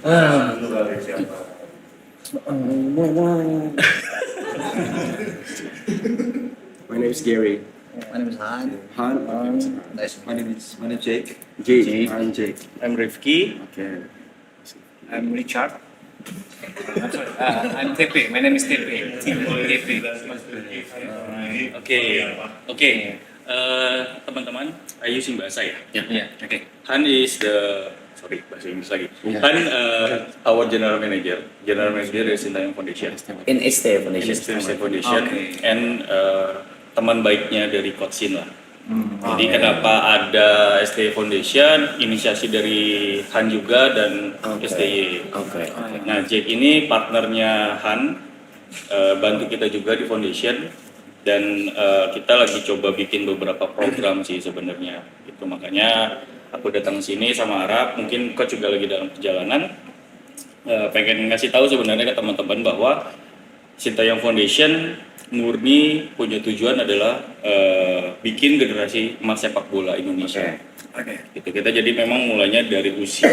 Dulu kali siapa? My name is Gary. My name is Han. Nice to My meet name is Jake. Jake. I'm Jake. I'm Rifki. Okay. I'm Richard. I'm sorry. I'm TP. My name is TP. TP. Oke. Teman-teman, I using bahasa ya. Yeah. Oke. Han is bahasa Inggris lagi. Yeah. Han our general manager. General manager dari Sintayong Foundation. In ST In Foundation. STM Foundation. Okay. And teman baiknya dari Coach Sin lah. Jadi kenapa ada STY Foundation, inisiasi dari Han juga dan STY. Okay. Nah, Jake ini partnernya Han, bantu kita juga di foundation dan kita lagi coba bikin beberapa program sih sebenarnya. Itu makanya aku datang sini sama Arab, mungkin Coach juga lagi dalam perjalanan, pengen ngasih tahu sebenarnya ke teman-teman bahwa Sintayong Foundation murni punya tujuan adalah bikin generasi emas sepak bola Indonesia. Okay. Gitu. Kita jadi memang mulainya dari usia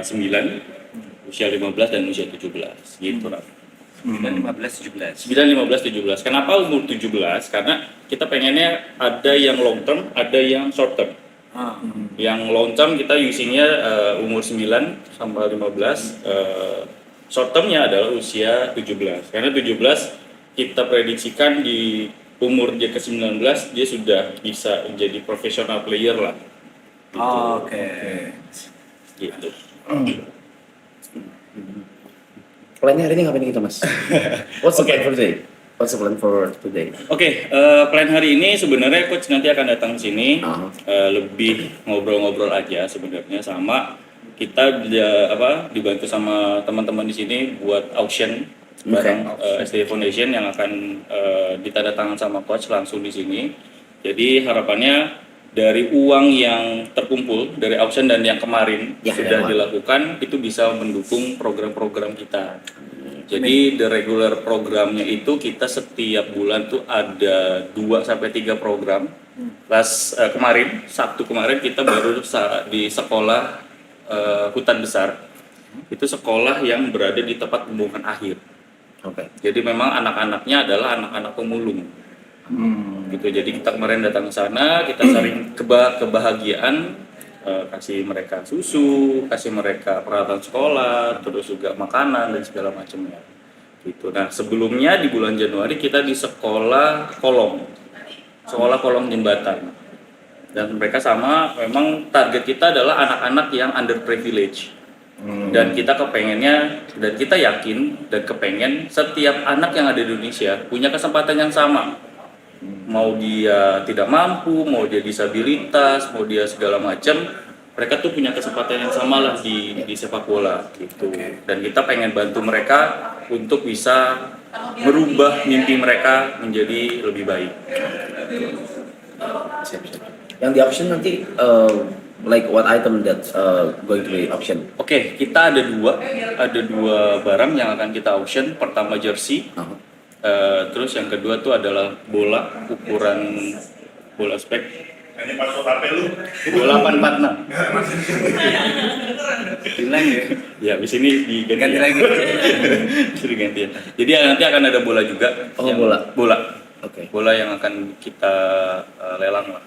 9, usia 15 dan usia 17 gitu lah. 15, 17. 9, 15, 17. Kenapa umur 17? Karena kita pengennya ada yang long term, ada yang short term. Yang long term kita usingnya umur 9 sampai 15, short termnya adalah usia 17. Karena 17 kita prediksikan di umur dia ke-19 dia sudah bisa menjadi professional player lah. Gitu. Gitu. Plannya hari ini ngapain kita, Mas? What's the plan for today? What's the plan for today? Oke, plan hari ini sebenarnya coach nanti akan datang sini lebih ngobrol-ngobrol aja sebenarnya sama kita dibantu sama teman-teman di sini buat auction barang STY Foundation yang akan ditandatangan sama coach langsung di sini. Jadi harapannya dari uang yang terkumpul dari auction dan yang kemarin sudah dilakukan itu bisa mendukung program-program kita. Jadi the regular programnya itu kita setiap bulan tuh ada 2 sampai 3 program. Kemarin Sabtu kemarin kita baru di sekolah Hutan Besar. Itu sekolah yang berada di tempat pembuangan akhir. Jadi memang anak-anaknya adalah anak-anak pemulung. Gitu. Jadi kita kemarin datang ke sana, kita saling kebahagiaan, kasih mereka susu, kasih mereka peralatan sekolah, terus juga makanan dan segala macamnya. Gitu. Nah, sebelumnya di bulan Januari kita di sekolah kolong jembatan. Dan mereka sama, memang target kita adalah anak-anak yang underprivileged. Dan kita kepengennya, dan kita yakin dan kepengen setiap anak yang ada di Indonesia punya kesempatan yang sama. Mau dia tidak mampu, mau dia disabilitas, mau dia segala macam, mereka tuh punya kesempatan yang sama lah di sepak bola gitu. Dan kita pengen bantu mereka untuk bisa merubah mimpi mereka menjadi lebih baik. Yang di auction nanti like what item that going to be auction? Oke, kita ada dua barang yang akan kita auction. Pertama jersey, terus yang kedua tuh adalah bola ukuran bola spek. Ini password HP lu. Bola 846. Bilang ya. Ya, di sini diganti Ganti lagi. Bisa diganti ya. Jadi nanti akan ada bola juga. Oh, bola. Bola yang akan kita lelang lah.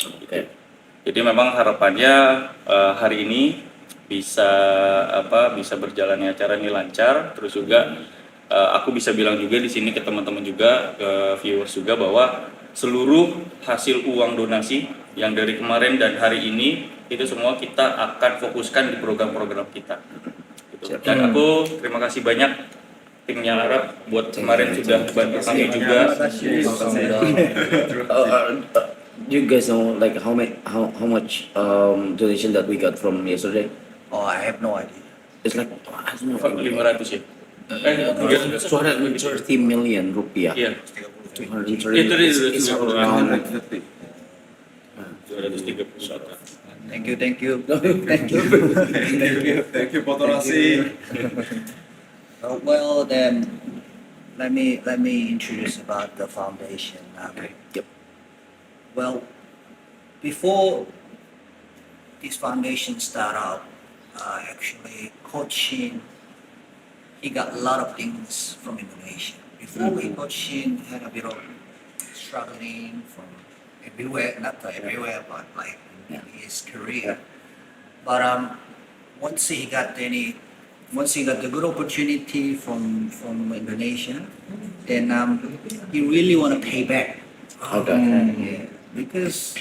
Oke. Jadi memang harapannya hari ini bisa berjalannya acara ini lancar, terus juga aku bisa bilang juga di sini ke teman-teman juga, ke viewers juga bahwa seluruh hasil uang donasi yang dari kemarin dan hari ini itu semua kita akan fokuskan di program-program kita. Gitu. Dan aku terima kasih banyak timnya Arab buat kemarin sudah bantu kami juga. You guys know like how much donation that we got from yesterday? Oh, I have no idea. It's like I don't know. 500 ya. 230 million rupiah. Iya. 230 Itu is around 231. Thank you. Thank you Poto Nasi. Well, then, let me introduce about the foundation. Yep. Well, before this foundation start out, actually coaching. He got a lot of things from Indonesia. Before he coaching had a bit of struggling from everywhere, not everywhere, but like in his career. But once he got the good opportunity from Indonesia, then he really want to pay back. Okay. Yeah, because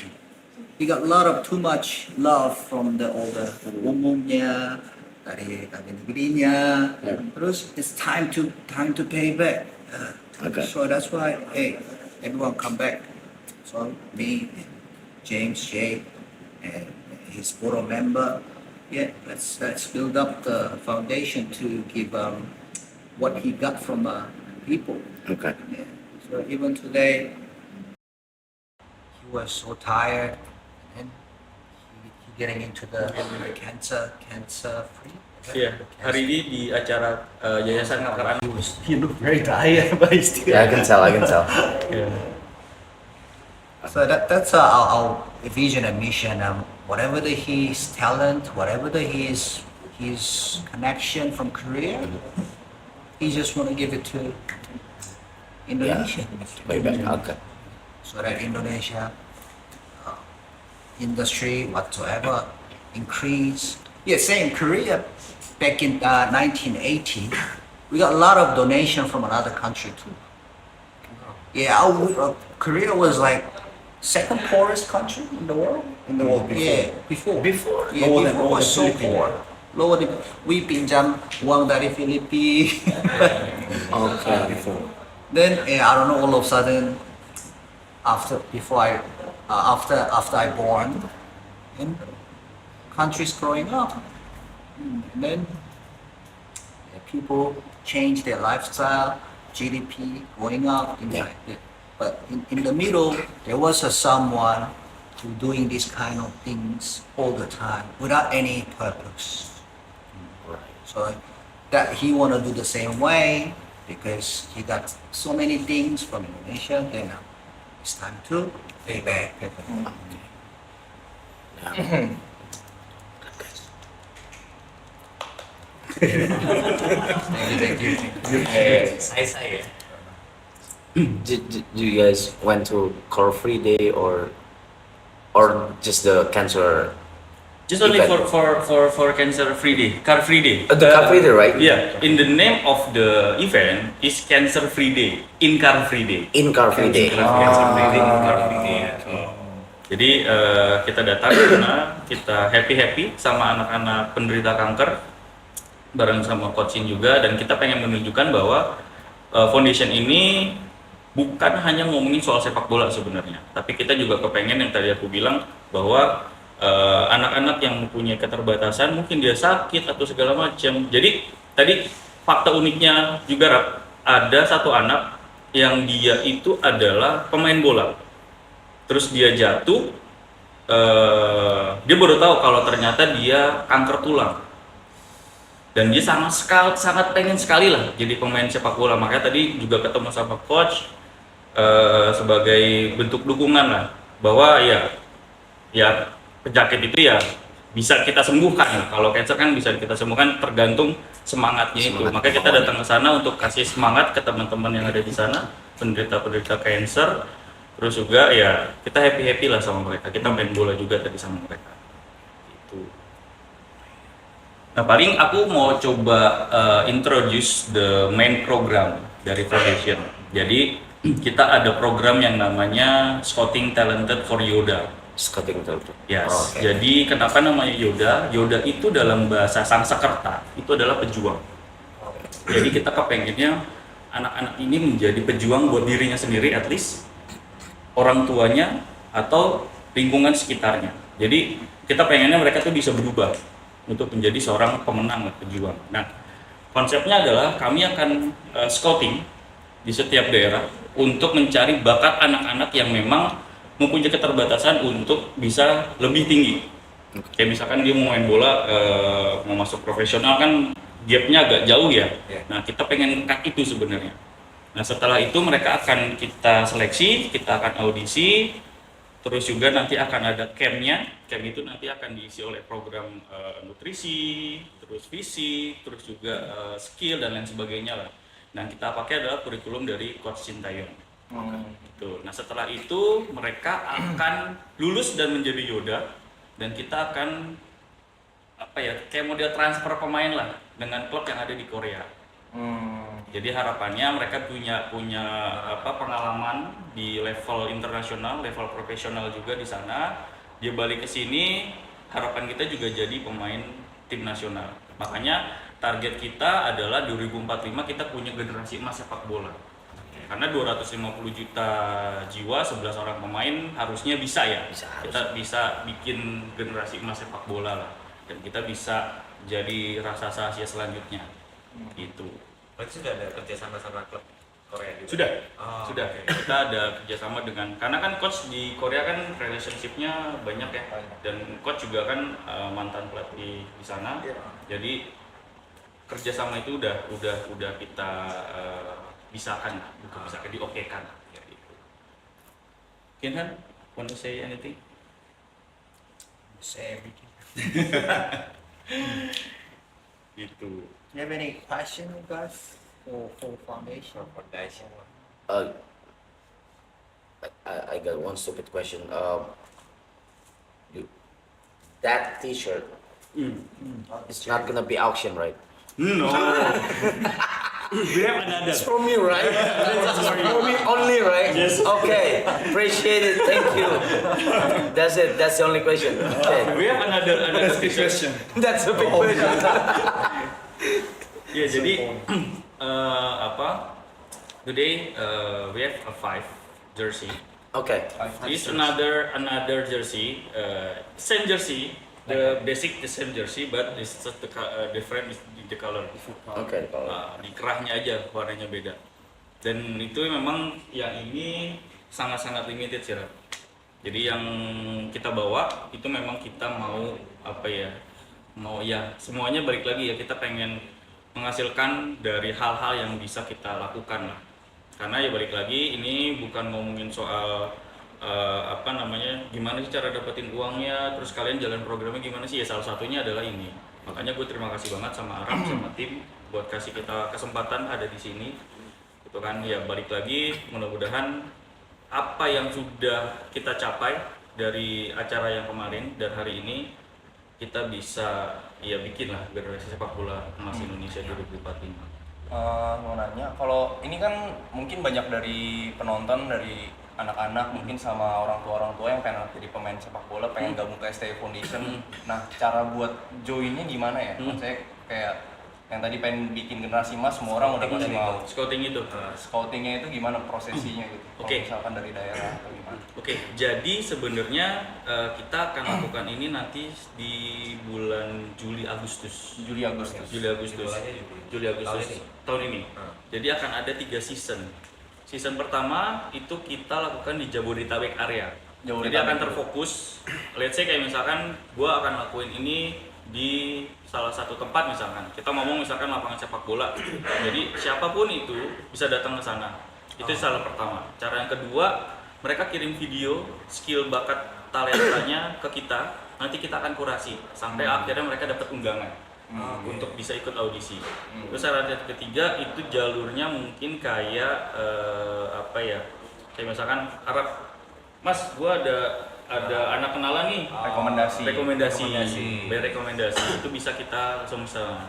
he got a lot of too much love from the older umumnya dari negerinya. Terus it's time to pay back. Okay. So that's why everyone come back. So me, James, Jay, and his board of member. Yeah, let's build up the foundation to give what he got from people. Okay. Yeah. So even today, he was so tired, and he getting into the cancer free. Iya, hari ini di acara Yayasan Kanker Anak. He looked very tired, but he's still. Yeah, I can tell. So that's our vision and mission. Whatever his talent, whatever his connection from Korea, he just want to give it to Indonesia. Way back. Okay. So that Indonesia industry whatsoever increase. Yeah, same Korea. Back in 1980, we got a lot of donation from another country too. Yeah, Korea was like second poorest country in the world. Before. Yeah, before. Yeah, Lower than before was so poor. Lower than we pinjam uang dari Philippines. Okay. Before. Then I don't know. All of a sudden, after I born, and countries growing up, and then people change their lifestyle, GDP going up, things like that. But in the middle, there was someone who doing these kind of things all the time without any purpose. So that he want to do the same way because he got so many things from Indonesia. Then it's time to pay back. Thank you. Saya. Did you guys went to Car Free Day or just the cancer? Just only event? for Cancer Free Day, Car Free Day. The Car Free Day, right? Yeah, in the name of the event is Cancer Free Day, in Car Free Day. In Car Free Day. Cancer Free Day, in Car Free Day. Jadi kita datang karena kita happy sama anak-anak penderita kanker, bareng sama coaching juga, dan kita pengen menunjukkan bahwa foundation ini bukan hanya ngomongin soal sepak bola sebenarnya, tapi kita juga kepengen yang tadi aku bilang bahwa anak-anak yang mempunyai keterbatasan, mungkin dia sakit atau segala macam. Jadi tadi fakta uniknya juga Rap, ada satu anak yang dia itu adalah pemain bola, terus dia jatuh, dia baru tahu kalau ternyata dia kanker tulang, dan dia sangat pengen sekali lah jadi pemain sepak bola. Makanya tadi juga ketemu sama coach sebagai bentuk dukungan lah, bahwa ya penyakit itu ya bisa kita sembuhkan. Kalau cancer kan bisa kita sembuhkan tergantung semangatnya itu. Makanya kita datang ke sana untuk kasih semangat ke teman-teman yang ada di sana, penderita cancer. Terus juga ya kita happy lah sama mereka. Kita main bola juga tadi sama mereka. Itu. Nah, paling aku mau coba introduce the main program dari foundation. Jadi kita ada program yang namanya Scouting Talented for Yoda. Scouting Talented. Yes. Oh, okay. Jadi kenapa namanya Yoda? Yoda itu dalam bahasa Sanskerta itu adalah pejuang. Jadi kita kepengennya anak-anak ini menjadi pejuang buat dirinya sendiri, at least orang tuanya atau lingkungan sekitarnya. Jadi kita pengennya mereka tuh bisa berubah untuk menjadi seorang pemenang, pejuang. Nah, konsepnya adalah kami akan scouting di setiap daerah untuk mencari bakat anak-anak yang memang mempunyai keterbatasan untuk bisa lebih tinggi. Kayak misalkan dia mau main bola, mau masuk profesional kan gapnya agak jauh ya. Nah, kita pengen cut itu sebenarnya. Nah, setelah itu mereka akan kita seleksi, kita akan audisi, Terus juga nanti akan ada campnya. Camp itu nanti akan diisi oleh program nutrisi, terus fisik, terus juga skill dan lain sebagainya lah. Dan kita pakai adalah kurikulum dari Coach Sintayong. Gitu. Nah setelah itu mereka akan lulus dan menjadi Yoda, dan kita akan kayak model transfer pemain lah dengan klub yang ada di Korea. Jadi harapannya mereka punya pengalaman di level internasional, level profesional juga di sana. Dia balik ke sini, harapan kita juga jadi pemain tim nasional. Makanya target kita adalah 2045 kita punya generasi emas sepak bola. Karena 250 juta jiwa, 11 orang pemain harusnya bisa ya. Kita bisa bikin generasi emas sepak bola lah. Dan kita bisa jadi raksasa Asia selanjutnya. Gitu. Berarti sudah ada kerjasama sama klub Korea juga? Sudah. Oh, Sudah. oke. Kita ada kerjasama dengan, karena kan coach di Korea kan relationship-nya banyak ya. Dan coach juga kan mantan pelatih di sana. Jadi kerjasama itu udah kita bisakan, bukan bisakan, diokekan. Gitu. Kinhan, want to say anything? Say everything. Gitu. You have any question, guys, for foundation? Uh, I got one stupid question. That T-shirt, it's not gonna be auction, right? No. We have another. It's from you, right? It's from me only, right? Yes. Okay. Appreciate it. Thank you. That's it. That's the only question. Okay. We have another question. That's a big question. Ya jadi today we have a 5 jersey. Okay. It's another jersey, same jersey, the basic the same jersey, but it's just different is the color. Okay. Di kerahnya aja warnanya beda. Dan itu memang yang ini sangat-sangat limited sih, Rat. Jadi yang kita bawa itu memang kita mau semuanya balik lagi ya, kita pengen menghasilkan dari hal-hal yang bisa kita lakukan lah. Karena ya balik lagi ini bukan ngomongin soal gimana sih cara dapetin uangnya, terus kalian jalan programnya gimana sih, ya salah satunya adalah ini. Makanya gue terima kasih banget sama Aram sama tim buat kasih kita kesempatan ada di sini. Itu kan ya balik lagi, mudah-mudahan apa yang sudah kita capai dari acara yang kemarin dan hari ini kita bisa bikin lah generasi sepak bola emas Indonesia 2045. Mau nanya, kalau ini kan mungkin banyak dari penonton, dari anak-anak mungkin sama orang tua yang pengen jadi pemain sepak bola, pengen gabung ke STI Foundation. Nah, cara buat joinnya gimana ya? Maksudnya kayak yang tadi pengen bikin generasi emas, semua orang udah pasti mau. Scouting itu. Scoutingnya itu gimana prosesinya gitu? Kalau Oke. misalkan dari daerah atau gimana? Oke, jadi sebenarnya kita akan lakukan ini nanti di bulan Juli Agustus. Juli Agustus. Tahun ini. Jadi akan ada 3 season. Season pertama itu kita lakukan di Jabodetabek area. Jadi akan terfokus. Let's say kayak misalkan gua akan lakuin ini di salah satu tempat misalkan. Kita ngomong misalkan lapangan sepak bola. Jadi siapapun itu bisa datang ke sana. Itu salah pertama. Cara yang kedua, mereka kirim video skill bakat talentanya ke kita. Nanti kita akan kurasi sampai akhirnya mereka dapat undangan untuk bisa ikut audisi. Terus cara yang ketiga itu jalurnya mungkin kayak kayak misalkan Arab, Mas, gua ada anak kenalan nih, rekomendasi itu bisa kita langsung bisa.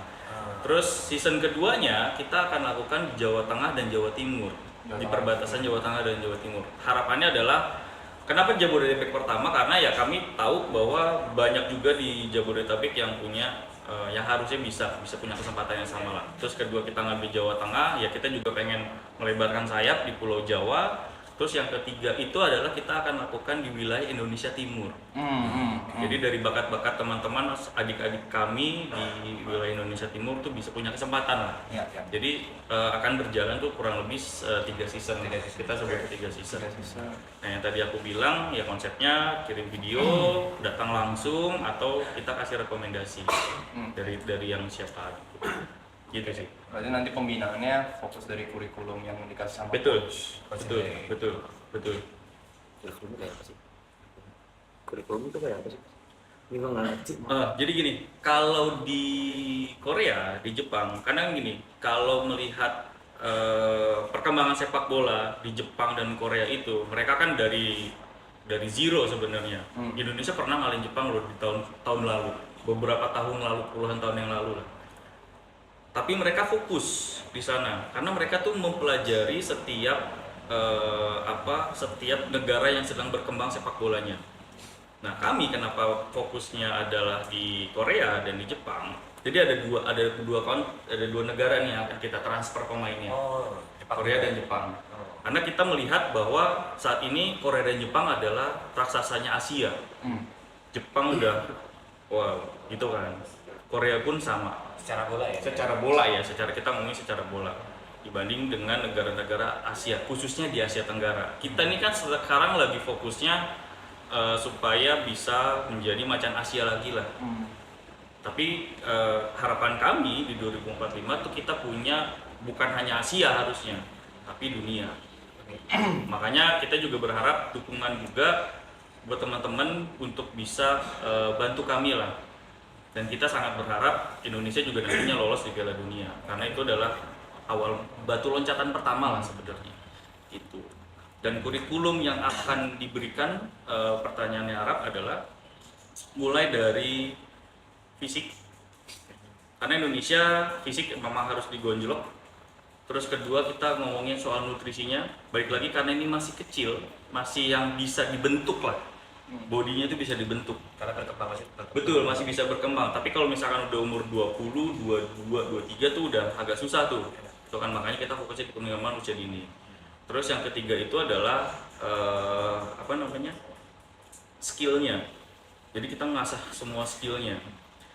Terus season keduanya kita akan lakukan di Jawa Tengah dan Jawa Timur, di perbatasan Jawa Tengah dan Jawa Timur. Harapannya adalah kenapa Jabodetabek pertama, karena ya kami tahu bahwa banyak juga di Jabodetabek yang punya yang harusnya bisa punya kesempatan yang sama lah. Terus kedua kita ngambil Jawa Tengah, ya kita juga pengen melebarkan sayap di Pulau Jawa. Terus yang ketiga itu adalah kita akan lakukan di wilayah Indonesia Timur. Jadi dari bakat-bakat teman-teman, adik-adik kami di wilayah Indonesia Timur tuh bisa punya kesempatan lah. Ya. Jadi akan berjalan tuh kurang lebih 3 season. Kita sebut 3 season. Nah yang tadi aku bilang ya konsepnya kirim video, datang langsung atau kita kasih rekomendasi dari yang siapa gitu sih. Berarti nanti pembinaannya fokus dari kurikulum yang dikasih sama Betul. coach. Betul. Kurikulum kayak apa sih? kurikulum itu kayak apa sih? Ini gue nggak ngerti. Jadi gini, kalau di Korea, di Jepang, kadang gini, kalau melihat perkembangan sepak bola di Jepang dan Korea itu, mereka kan dari zero sebenarnya. Indonesia pernah ngalahin Jepang loh di tahun lalu, beberapa tahun lalu, puluhan tahun yang lalu lah. Tapi mereka fokus di sana karena mereka tuh mempelajari setiap negara yang sedang berkembang sepak bolanya. Nah, kami kenapa fokusnya adalah di Korea dan di Jepang? Jadi ada dua negara nih yang akan kita transfer pemainnya. Korea dan Jepang. Karena kita melihat bahwa saat ini Korea dan Jepang adalah raksasanya Asia. Jepang udah wow, gitu kan. Korea pun sama. Secara bola ya. Secara kita ngomongin secara bola dibanding dengan negara-negara Asia, khususnya di Asia Tenggara. Kita ini kan sekarang lagi fokusnya supaya bisa menjadi macan Asia lagi lah. Tapi harapan kami di 2045 tuh kita punya bukan hanya Asia harusnya, tapi dunia. Makanya kita juga berharap dukungan juga buat teman-teman untuk bisa bantu kami lah. Dan kita sangat berharap Indonesia juga nantinya lolos di Piala Dunia, karena itu adalah awal batu loncatan pertama lah sebenarnya. Itu. Dan kurikulum yang akan diberikan, pertanyaannya Arab adalah mulai dari fisik, karena Indonesia fisik memang harus digonjlok. Terus kedua kita ngomongin soal nutrisinya, balik lagi karena ini masih kecil, masih yang bisa dibentuk lah, bodinya itu bisa dibentuk. Karena berkembang masih Betul, masih bisa berkembang. Tapi kalau misalkan udah umur 20, 22, 23 tuh udah agak susah tuh. Itu kan makanya kita fokusnya di pengembangan usia dini. Terus yang ketiga itu adalah skillnya. Jadi kita ngasah semua skillnya.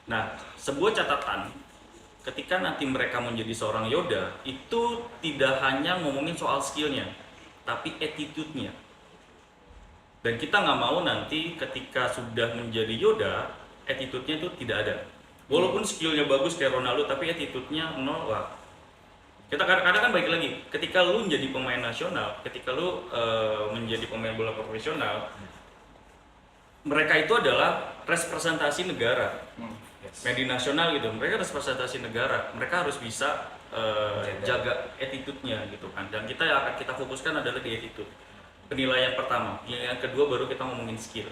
Nah, sebuah catatan ketika nanti mereka menjadi seorang Yoda itu tidak hanya ngomongin soal skillnya, tapi attitude-nya. Dan kita nggak mau nanti ketika sudah menjadi Yoda, attitude-nya itu tidak ada. Walaupun skillnya bagus kayak Ronaldo, tapi attitude-nya nol lah. Kita kadang-kadang kan balik lagi, ketika lu menjadi pemain nasional, ketika lu menjadi pemain bola profesional, mereka itu adalah representasi negara. Media nasional gitu, mereka representasi negara, mereka harus bisa jaga attitude-nya gitu kan. Dan yang akan kita fokuskan adalah di attitude. Penilaian pertama, yang kedua baru kita ngomongin skill.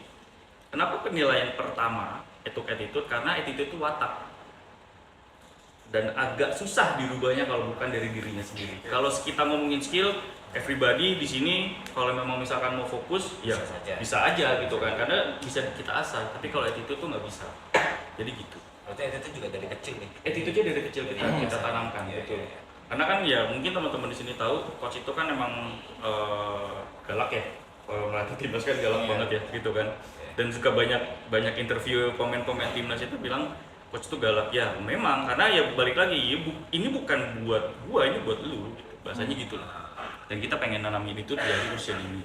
Kenapa penilaian pertama itu attitude? Karena attitude itu watak. Dan agak susah dirubahnya kalau bukan dari dirinya sendiri. Kalau kita ngomongin skill, everybody di sini kalau memang misalkan mau fokus, ya bisa aja gitu kan, karena bisa kita asah. Tapi kalau attitude tuh nggak bisa. Jadi gitu. Berarti attitude juga dari kecil nih. Attitude-nya dari kecil kita tanamkan, betul. Karena kan ya mungkin teman-teman di sini tahu, coach itu kan emang galak ya. Kalau melatih timnas kan galak banget ya, gitu kan. Dan suka banyak interview pemain-pemain timnas itu bilang coach itu galak ya. Memang karena ya balik lagi, ini bukan buat gua, ini buat lu. Gitu. Bahasanya gitu lah. Dan kita pengen nanamin itu dari usia dini.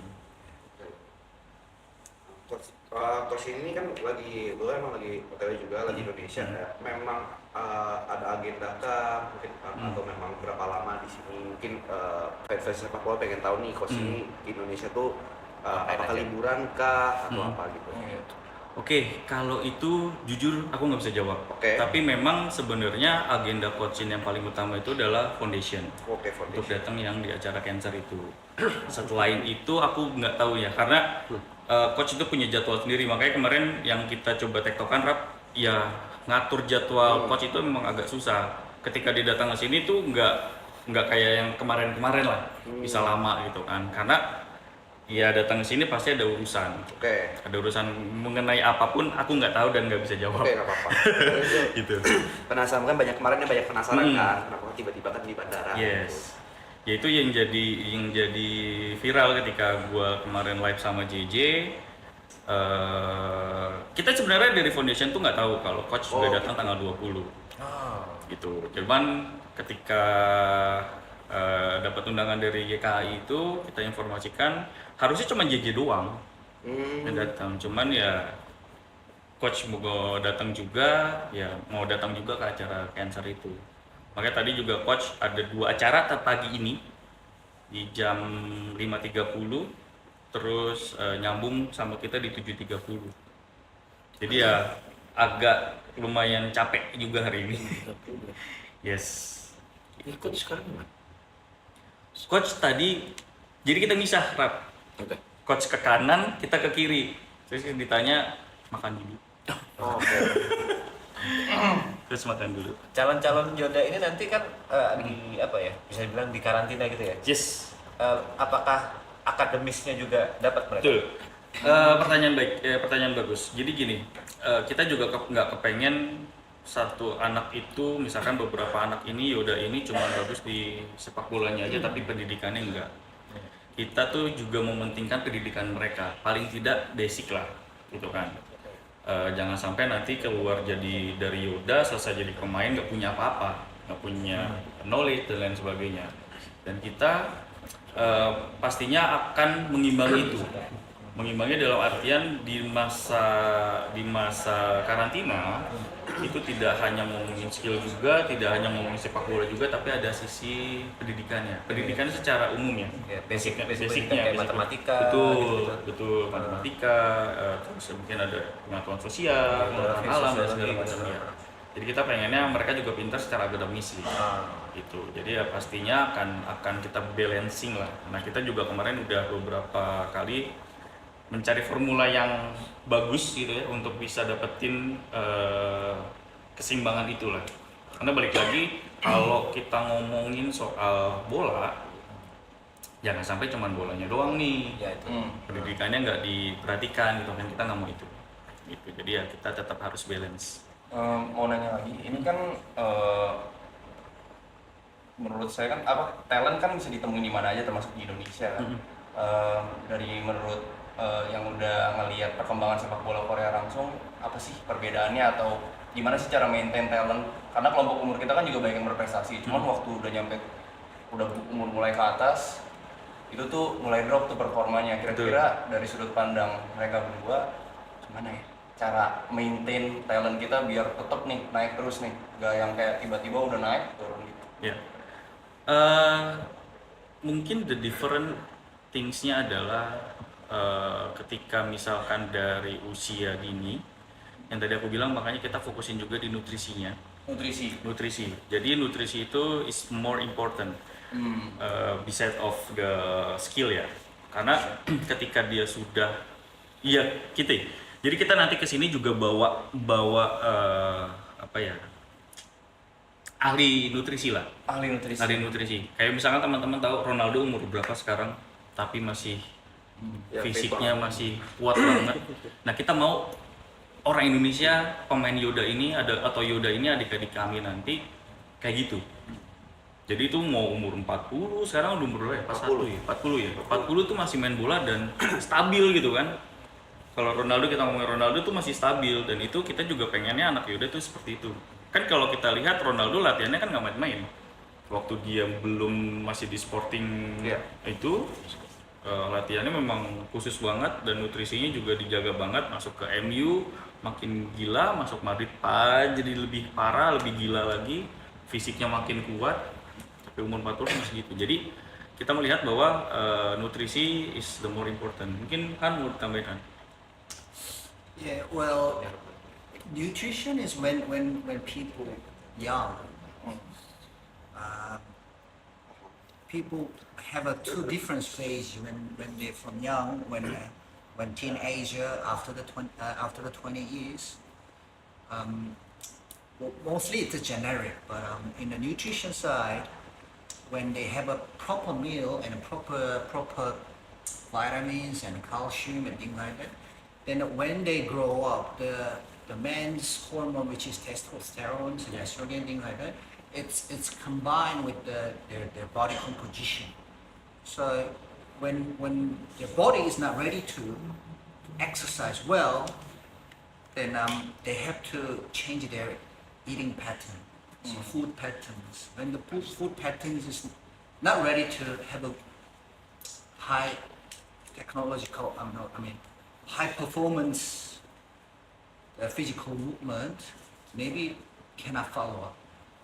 Coach ini kan lu emang lagi OTW juga, lagi Indonesia ya. Memang ada agenda kah mungkin atau memang berapa lama di sini? Mungkin fans sepak bola pengen tahu nih coach ini di Indonesia tuh apakah liburan kah atau apa gitu. Oke, kalau itu jujur aku nggak bisa jawab. Oke. Tapi memang sebenarnya agenda coaching yang paling utama itu adalah foundation. Oke, Untuk foundation. datang yang di acara cancer itu. Selain itu aku nggak tahu ya, karena coach itu punya jadwal sendiri. Makanya kemarin yang kita coba tektokan Rap, ya ngatur jadwal coach itu memang agak susah. Ketika dia datang ke sini tuh nggak kayak yang kemarin-kemarin lah, bisa lama gitu kan. Karena ya datang ke sini pasti ada urusan. Oke. Ada urusan mengenai apapun aku nggak tahu dan nggak bisa jawab. Oke, nggak apa-apa. Gitu. Penasaran kan banyak penasaran kan, kenapa tiba-tiba kan di bandara. Yes. Ya itu yang jadi viral ketika gua kemarin live sama JJ. Kita sebenarnya dari foundation tuh nggak tahu kalau coach sudah datang tanggal 20. Gitu. Cuman ketika dapat undangan dari YKI itu kita informasikan harusnya cuma JJ doang yang datang. Cuman ya coach mau datang juga, ya mau datang juga ke acara cancer itu. Makanya tadi juga coach ada 2 acara pagi ini di jam 5.30, terus nyambung sama kita di 7.30. Jadi ya agak lumayan capek juga hari ini. Yes. Ikut sekarang gimana? Coach tadi, jadi kita misah rap. Oke. Coach ke kanan, kita ke kiri. Terus ditanya makan dulu. Terus makan dulu. Calon-calon Yoda ini nanti kan di apa ya? Bisa dibilang di karantina gitu ya. Yes. Apakah akademisnya juga dapat mereka? Betul. Pertanyaan baik, pertanyaan bagus. Jadi gini, kita juga nggak kepengen satu anak itu, misalkan beberapa anak ini Yoda ini cuma bagus di sepak bolanya aja, tapi pendidikannya enggak. Kita tuh juga mementingkan pendidikan mereka, paling tidak basic lah, gitu kan. Jangan sampai nanti keluar jadi dari Yoda, selesai jadi pemain nggak punya apa-apa, nggak punya knowledge dan lain sebagainya. Dan kita pastinya akan mengimbangi itu. Mengimbangi dalam artian di masa karantina itu tidak hanya ngomongin skill juga, tidak hanya ngomongin sepak bola juga, tapi ada sisi pendidikannya. Pendidikannya secara umum ya. Basicnya Basicnya, kayak matematika. Betul, gitu. betul matematika. Terus mungkin ada pengetahuan sosial, pengetahuan alam dan segala macamnya. Jadi kita pengennya mereka juga pintar secara akademis sih. Gitu. Jadi ya pastinya akan kita balancing lah. Nah kita juga kemarin udah beberapa kali mencari formula yang bagus gitu ya untuk bisa dapetin keseimbangan itulah. Karena balik lagi kalau kita ngomongin soal bola, jangan sampai cuman bolanya doang nih. Ya itu. Pendidikannya nggak diperhatikan gitu kan, kita nggak mau itu. Gitu. Jadi ya kita tetap harus balance. Mau nanya lagi, ini kan menurut saya kan talent kan bisa ditemuin di mana aja termasuk di Indonesia kan. Dari menurut yang udah ngelihat perkembangan sepak bola Korea langsung, apa sih perbedaannya atau gimana sih cara maintain talent? Karena kelompok umur kita kan juga banyak yang berprestasi, cuman waktu udah nyampe udah umur mulai ke atas itu tuh mulai drop tuh performanya. Kira-kira dari sudut pandang mereka berdua gimana ya cara maintain talent kita biar tetap nih naik terus nih, gak yang kayak tiba-tiba udah naik turun gitu. Ya, mungkin the different things-nya adalah ketika misalkan dari usia dini, yang tadi aku bilang makanya kita fokusin juga di nutrisinya. Nutrisi. Jadi nutrisi itu is more important beside of the skill ya. Karena ketika dia sudah, Jadi kita nanti kesini juga bawa apa ya? Ahli nutrisi lah. Ahli nutrisi. Kayak misalkan teman-teman tahu Ronaldo umur berapa sekarang, tapi masih fisiknya masih kuat banget. Nah kita mau orang Indonesia pemain Yoda ini atau Yoda ini adik-adik kami nanti kayak gitu. Jadi itu mau umur 40, sekarang udah umur berapa ya? 40 ya. 40 tuh masih main bola dan stabil gitu kan. Kalau Ronaldo, kita ngomongin Ronaldo tuh masih stabil, dan itu kita juga pengennya anak Yoda tuh seperti itu. Kan kalau kita lihat Ronaldo latihannya kan nggak main-main. Waktu dia belum masih di Sporting itu latihannya memang khusus banget dan nutrisinya juga dijaga banget. Masuk ke MU makin gila, masuk Madrid jadi lebih parah, lebih gila lagi, fisiknya makin kuat. Tapi umur 40 masih gitu. Jadi kita melihat bahwa nutrisi is the more important. Mungkin kan mau ditambahin. Yeah, well, nutrition is when people young, people have a two different phase when they're from young, when teenager after the 20 years. Mostly it's a generic, but in the nutrition side, when they have a proper meal and a proper vitamins and calcium and things like that, then when they grow up, the man's hormone, which is testosterone and estrogen, things like that, it's combined with their body composition. So when their body is not ready to exercise well, then they have to change their eating pattern, so food patterns. When the food patterns is not ready to have a high technological, high performance physical movement, maybe cannot follow up.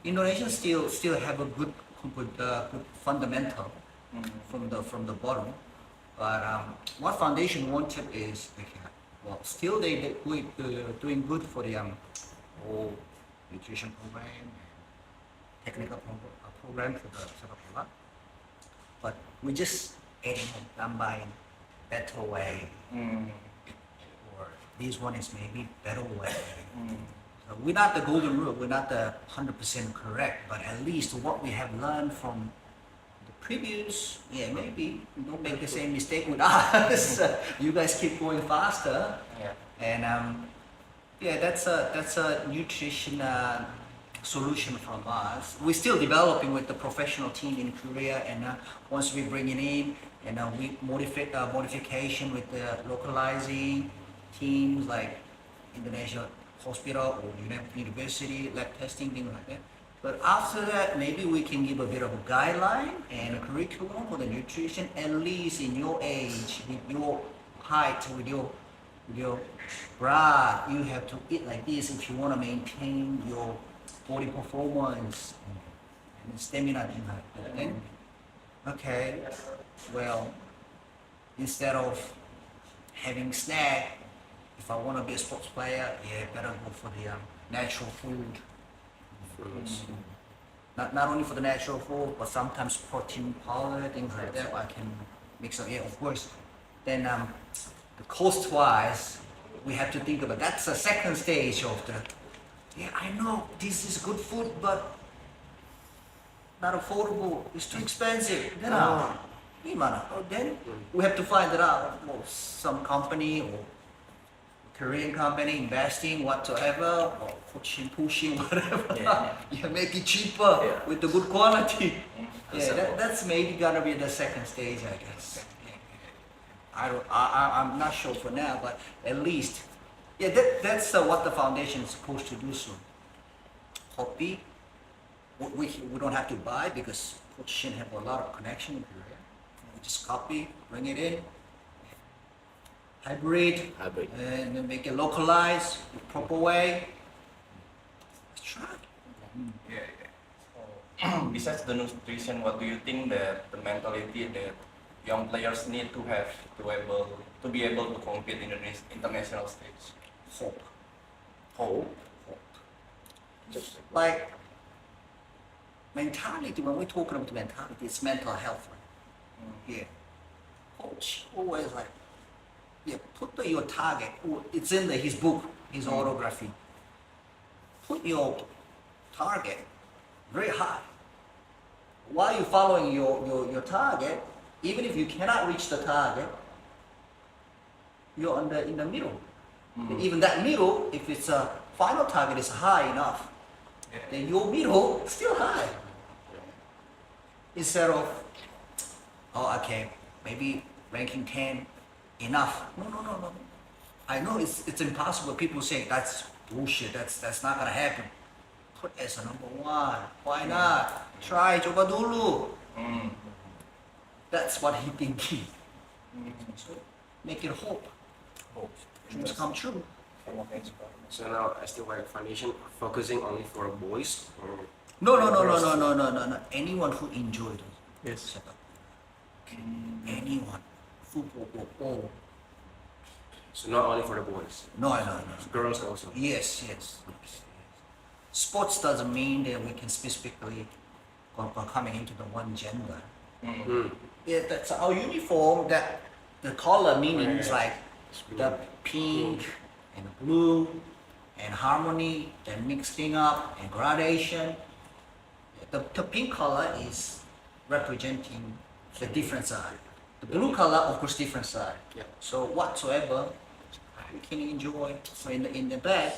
Indonesians still have a good fundamental from the bottom, but what foundation wanted is well, still doing good for the whole nutrition program, technical program for the sepak bola. But we just adding combine better way, or this one is maybe better way. So we're not the golden rule, we're not the 100% correct, but at least what we have learned from the previous, yeah, maybe don't make the same mistake with us. You guys keep going faster, Yeah. and yeah, that's a nutrition solution from us. We're still developing with the professional team in Korea, and once we bring it in, and we modification with the localizing teams like Indonesia Hospital or University lab testing, things like that. But after that, maybe we can give a bit of a guideline and a curriculum for the nutrition, at least in your age, with your height, with your blood, you have to eat like this if you want to maintain your body performance and stamina, things like that. Then, okay, well, instead of having snack, if I want to be a sports player, yeah, better go for the natural food. Not only for the natural food, but sometimes protein powder, things like that. I can mix up. Yeah, of course. Then the cost-wise, we have to think about that's the second stage of the. Yeah, I know this is good food, but not affordable. It's too expensive. Then then we have to find it out. Well, some company or Korean company investing whatsoever, or pushing whatever. Yeah, make it cheaper with the good quality. Yeah, that's maybe gonna be the second stage, I guess. I'm not sure for now, but at least, yeah, that's what the foundation is supposed to do. So, copy. We don't have to buy because Coach Shin have a lot of connection in Korea. We just copy, bring it in. Hybrid, and then make it localized the proper way. Let's try. Besides the nutrition, what do you think that the mentality that young players need to have to be able to compete in the international stage? Hope. Hope. Just like mentality, when we're talking about mentality, it's mental health. Right? Yeah. Coach always like, yeah, put your target. It's in his book, his autography. Put your target very high. While you're following your target, even if you cannot reach the target, you're in the middle. Even that middle, if it's a final target is high enough, then your middle is still high. Instead of, oh, okay, maybe ranking 10 enough. No. I know it's impossible. People say that's bullshit. That's not gonna happen. Put as a number one. Why not? Try, coba dulu. That's what he thinking. So make it hope. Dreams come true. So now STY Foundation focusing only for boys or No. Anyone who enjoys it. Yes. Anyone. Football or all. so not only for the boys, No. girls also. Yes. Sports doesn't mean that we can specifically coming into the one gender. Yeah, that's our uniform. That the color meaning is like the pink and the blue and harmony, then mixing up and gradation. The pink color is representing the different side. The blue color, of course, different side. Yeah. So whatsoever we can enjoy. So in the back,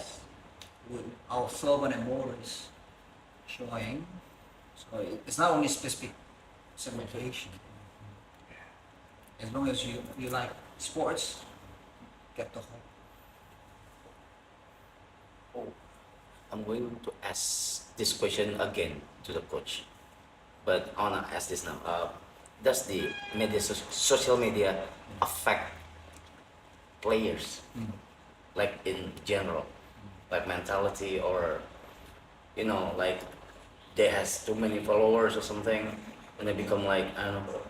our slogan and motto is showing. So it's not only specific segmentation. As long as you like sports, get the whole. I'm going to ask this question again to the coach, but I wanna ask this now. Does the social media affect players, like in general, like mentality, or like they has too many followers or something, and they become like, I don't know,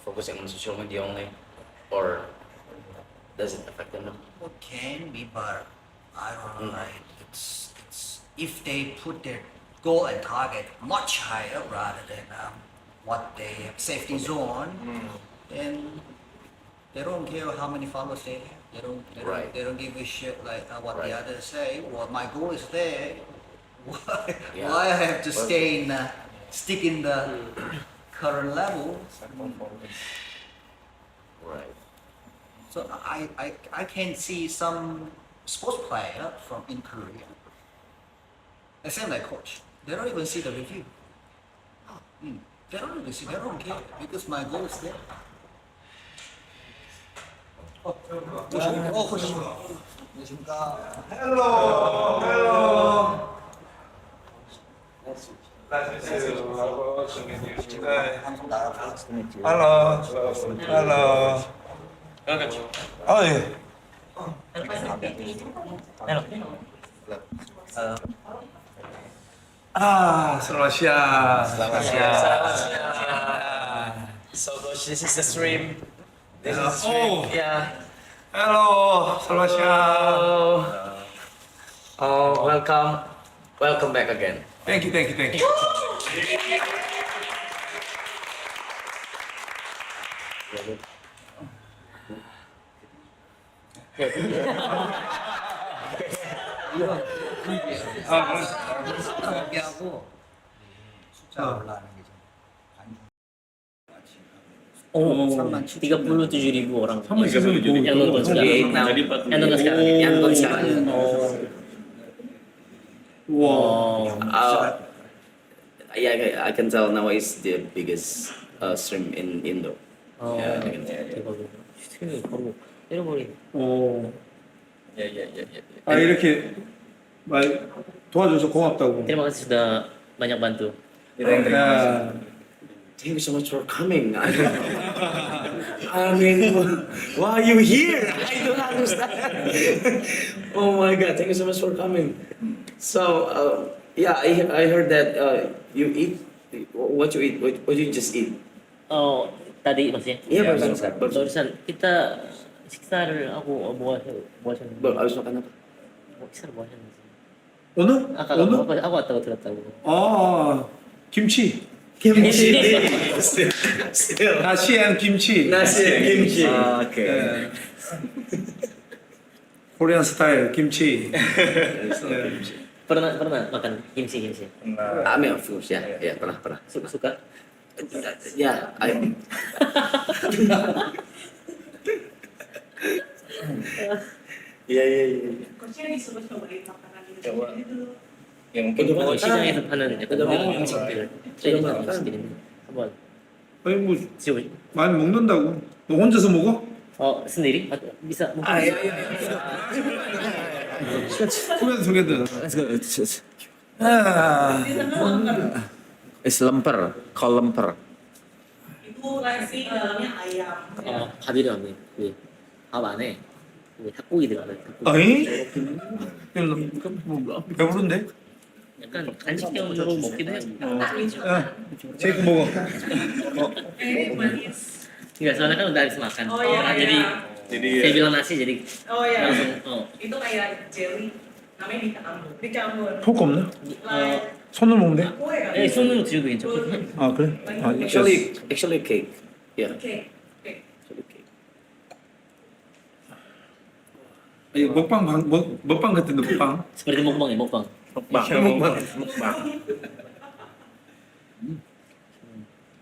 focusing on social media only, or Does it affect them? Well, can be, but I don't know. Right? It's if they put their goal and target much higher rather than what they have safety zone, then they don't care how many followers they have. Right. They don't give a shit like what Right. the others say. Well, my goal is there. Why? Yeah. Why I have to stay in stick in the current level? Right. So I can see some sports player from in Korea. The same like coach. They don't even see the review. They don't even see. They don't care because my goal is there. 코치. 안녕하십니까. 방송 나가고 Selamat siang. Selamat siang. So coach, this is the stream. This is the Oh. stream. Yeah. Halo, selamat siang. Oh, welcome. Welcome back again. Thank you. 얘기하고 숫자 올라가는 게 좀. Oh, 37.000 orang yang nonton sekarang. Yang nonton sekarang. Yang nonton sekarang. Wow. Yeah, I can tell now is the biggest stream in Indo. 어, Yeah, I can tell. 대박이다. 스트리밍 바로 때려버리네. 오, Yeah, yeah. 아 이렇게 말 도와줘서 고맙다고. Terima kasih sudah banyak bantu. 야, Thank you so much for coming. I mean, why are you here? I don't understand. Oh my God! Thank you so much for coming. So, yeah, I heard that you eat. What you eat? What you just eat? Oh, tadi maksudnya? Iya, barusan. Barusan kita 식사를 하고 뭐 하셨는지. Abis makan apa? 식사를 뭐 하셨는지. 오늘? 아까 오늘? 하고 왔다고 들었다고. 아, 김치. Kimchi. Nasi and kimchi. Nasi and kimchi. 예. Korean style kimchi. Pernah makan kimchi. I mean, of course, ya, pernah. Suka? Ya, Iya. yang mungkin Oh, 시장에서 파는 약간 udah 이런 makan. 음식들. udah 트레디셔널 makan. 음식들인데 한번 아니 뭐 지워. 많이 먹는다고. 너 혼자서 먹어? sendiri atau bisa mungkin Ah, bisa. iya. Together. Is lemper, call lemper. Itu nasi dalamnya ayam. 밥이랑 밥 안에 닭고기 들어가요. 아니? 뭐 배부른데? 약간 간식형으로 먹기도 해요. 야, 제이크 먹어. Manis. Enggak, soalnya kan udah habis makan. Oh, iya, Jadi iya. saya bilang nasi jadi Oh ya. langsung Itu kayak jelly. Namanya dicampur. 포크 없나? Like 손으로 먹으면 돼? kue kan? 손으로 드셔도 괜찮거든요. 아 그래? 아, Actually cake. Yeah. Oke. Oke. Actually cake. 이거 먹방 같은데 먹방. Seperti mukbang ya, mukbang.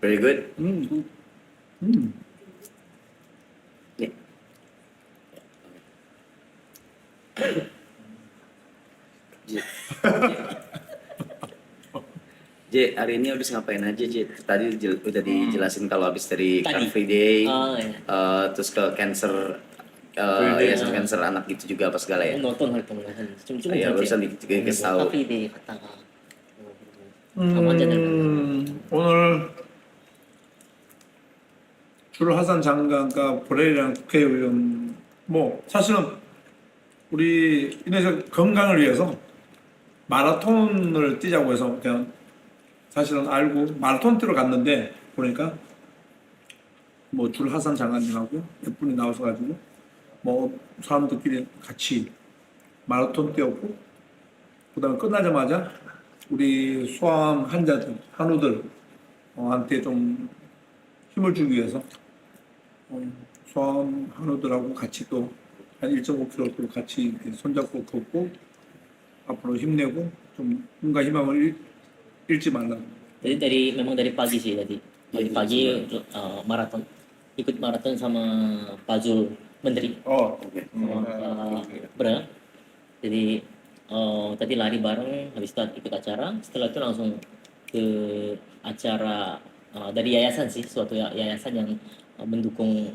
Very good. Yeah. J, hari ini habis ngapain aja, J? Tadi udah dijelasin kalau habis dari Car Tadi. Free Day, Oh ya. terus ke cancer, yayasan cancer anak gitu juga apa segala ya? nonton 활동을 좀 Iya, barusan dikasih tahu. 카페에 갔다가 완전 오늘 줄하산 장관과 보레이랑 국회의원 뭐 사실은 우리 인도네시아 건강을 위해서 마라톤을 뛰자고 해서 그냥 사실은 알고 마라톤 뛰러 갔는데 보니까 뭐 줄하산 장관님하고 몇 분이 나오셔가지고 뭐 사람들끼리 같이 마라톤 뛰었고 그다음에 끝나자마자 우리 수암 환자들 한우들 한테 좀 힘을 주기 위해서 수암 한우들하고 같이 또 한 1.5km 또 같이 이렇게 손잡고 걷고 앞으로 힘내고 좀 힘과 희망을 잃지 말라고. Jadi memang dari pagi sih tadi. Dari pagi maraton. Ikut maraton sama Pak Zul Menteri. Oh, oke. Bra. Jadi tadi lari bareng, habis itu ikut acara. Setelah itu langsung ke acara dari yayasan sih, suatu yayasan yang mendukung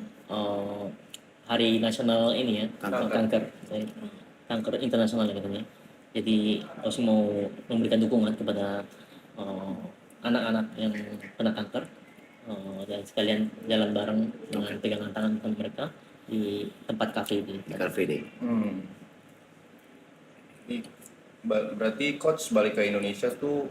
Hari Nasional ini ya, kanker internasional ya katanya. Jadi Osi mau memberikan dukungan kepada anak-anak yang kena kanker dan sekalian jalan bareng dengan pegangan tangan mereka di tempat kafe di Cafe Day. Berarti coach balik ke Indonesia tuh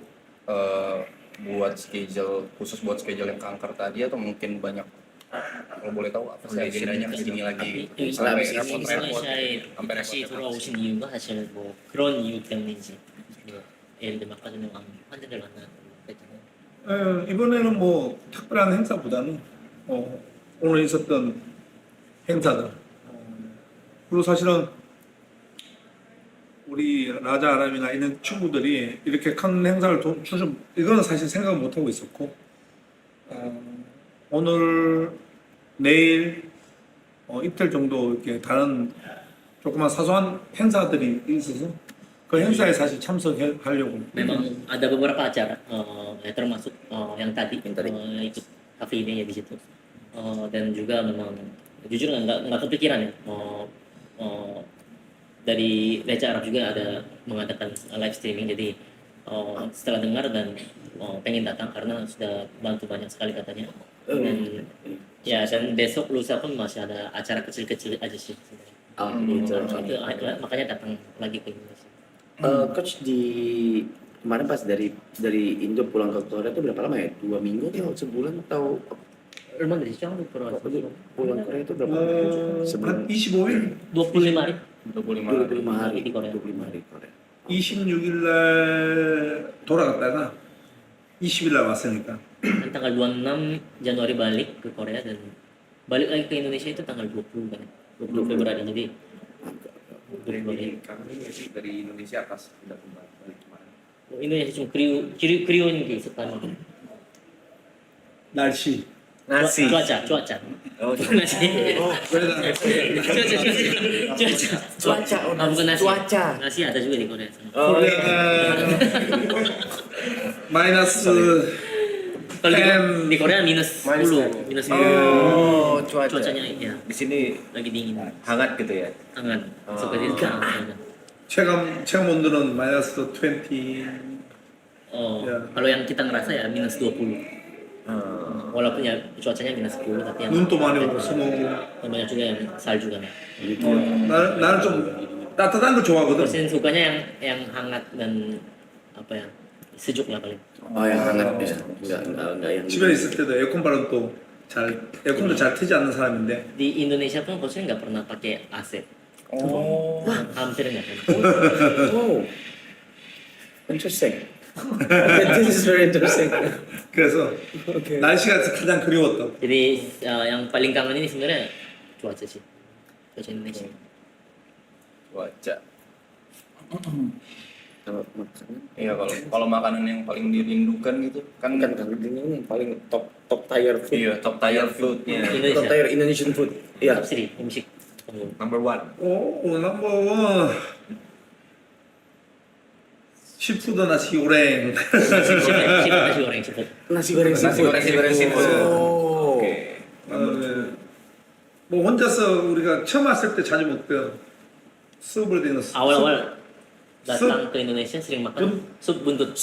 buat schedule khusus buat schedule yang kanker tadi atau mungkin banyak, kalau boleh tahu apa sih agendanya kesini lagi sampai 다시 돌아오신 이유가 사실 뭐 그런 이유 때문인지 예를 들면 아까 전에 환자들 만나는 했잖아요. 이번에는 뭐 특별한 행사보다는 오늘 있었던 행사들 그리고 사실은 우리 라자 아람이나 이런 친구들이 이렇게 큰 행사를 주좀 이거는 사실 생각을 못 하고 있었고 오늘 내일 이틀 정도 이렇게 다른 조그만 사소한 행사들이 있어서 그 행사에 사실 참석하려고. Memang ada beberapa acara, termasuk yang tadi ikut kafe ini ya di situ. Dan juga memang jujur nggak kepikiran ya. Dari Raja Arab juga ada mengadakan live streaming, jadi setelah dengar dan pengen datang karena sudah bantu banyak sekali katanya. Dan ya dan besok lusa pun masih ada acara kecil-kecil aja sih. Makanya datang lagi ke Indonesia. Coach kemarin pas dari Indo pulang ke Korea itu berapa lama ya? 2 minggu atau sebulan atau 얼마나 되시죠? 한국 돌아와서 pulang Korea itu berapa? 한 25일? 25 hari. 25 hari di Korea. 25 hari Korea. 26일 날 돌아갔다가 20일 날 왔으니까. Tanggal 26 Januari balik ke Korea dan balik lagi ke Indonesia itu tanggal 20 kan. 20 Februari jadi dari Indonesia pas udah balik kemarin. Indonesia 좀 그리운 게 있었다는 거. 날씨. cuaca. Cuaca. Nasi ada juga di Korea. 마이너스 Kalau di Korea minus 10, minus 10. Cuacanya ya. Di sini lagi dingin. hangat gitu ya. Hangat. Seperti itu. 체감 온도는 마이너스 20. Kalau yang kita ngerasa ya minus 20. Walaupun ya cuacanya minus 10 tapi yang 눈도 많이 오고 스노우. banyak juga yang salju kan. 나는 좀 따뜻한 거 좋아하거든. Persen sukanya yang hangat dan apa ya sejuk lah paling. yang hangat bisa. Enggak yang 집에 있을 때도 에어컨 바람도 에어컨도 잘 트지 않는 사람인데. Di Indonesia pun coachnya nggak pernah pakai AC. Hampir nggak pernah. Interesting. This is very interesting. 그래서 날씨가 가장 그리웠다. Jadi yang paling kangen ini sebenarnya cuaca sih. Cuaca Indonesia. Cuaca. Iya kalau makanan yang paling dirindukan gitu kan ini paling top tier food. Iya, top tier foodnya. Top tier Indonesian food. Iya. Siri, musik. Number 1. 넘버 원. 시푸드 나시 고랭. Nasi goreng seafood. Oke. 뭐 혼자서 우리가 처음 왔을 때 자주 먹던 수업을 되는 Awal-awal datang ke Indonesia sering makan sup buntut.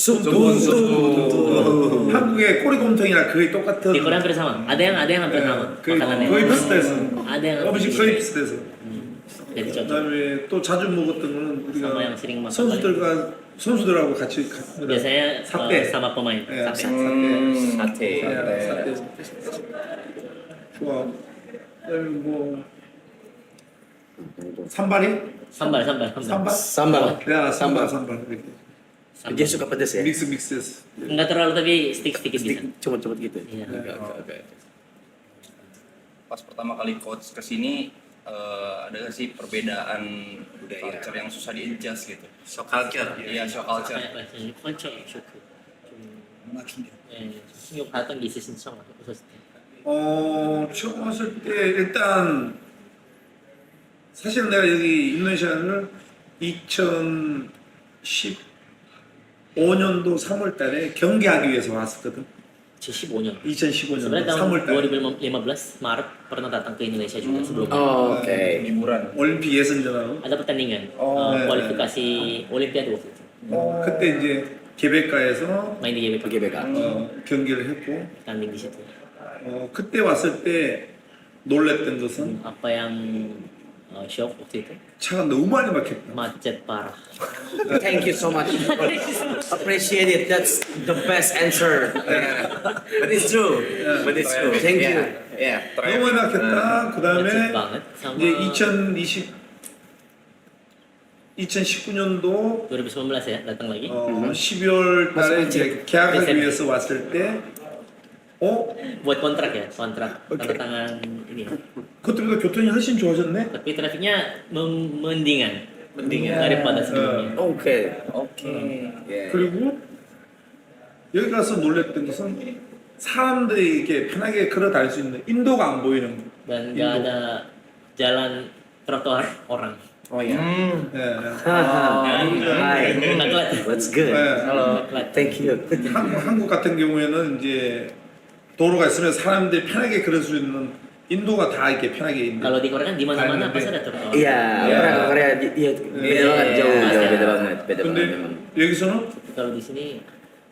한국의 꼬리곰탕이랑 거의 똑같은. Di Korea hampir sama. Ada yang hampir sama makanannya. 거의 비슷해서. Ada yang 음식 거의 비슷해서. Jadi cocok. 그다음에 또 자주 먹었던 거는 우리가 Sama yang sering makan. 선수들하고 같이 Biasanya sama pemain. Sate. 좋아. 그다음에 뭐 산발이? Sambal, sambal, sambal. 산발? Sambal. 야, 산발 이렇게. Dia suka pedas ya? 믹스. Enggak terlalu tapi sedikit bisa. Cepet-cepet gitu. Iya. Oke. Pas pertama kali coach kesini ada nggak sih perbedaan budaya culture yang susah di-adjust gitu? shock culture. Iya, shock culture. 펀처 쇼크. 문화 충격. 충격 받았던 게 있으신죠? 오셨을 때. 처음 왔을 때 일단 사실 내가 여기 인도네시아를 2015년도 3월 달에 경기하기 위해서 왔었거든. 2015년. 2015년 Sebenarnya 3월 tahun 달에 2015 Maret pernah datang ke Indonesia juga sebelumnya. Oh, oke. Liburan. 올림픽 예선전하고 Ada pertandingan 네. kualifikasi Olimpiade waktu itu. 그때 이제 개백가에서 Main di GBK. GBK. 경기를 했고 Tanding di situ. 그때 왔을 때 놀랬던 것은 Apa yang shock waktu itu? 차가 너무 많이 막혔다. Macet parah. Thank you so much. Appreciate it. That's the best answer. But it's true. But it's true. Thank you. Yeah. 너무 많이 막혔다. 그 다음에 Macet banget sama 이제 2019년도 2019 ya datang lagi. 12월 달에 이제 계약하기 desember. 위해서 왔을 때 Buat kontrak ya, kontrak tanda tangan ini. 그때보다 교통이 훨씬 좋아졌네. Tapi trafiknya mendingan daripada sebelumnya. Oke. 그리고 여기 가서 놀랬던 것은 사람들이 이렇게 편하게 걸어 다닐 수 있는 인도가 안 보이는 거. Dan nggak ada jalan trotoar orang. Oh ya. 예. Hi. Nggak kelihatan. That's good. 예. Halo. Thank you. 한국 같은 경우에는 이제 도로가 있으면 사람들이 편하게 걸을 수 있는 인도가 다 이렇게 편하게 있는. Kalau di Korea kan di mana-mana pasti ada trotoar. Iya, Korea iya beda banget jauh beda banget 근데 memang. 여기서는 Kalau di sini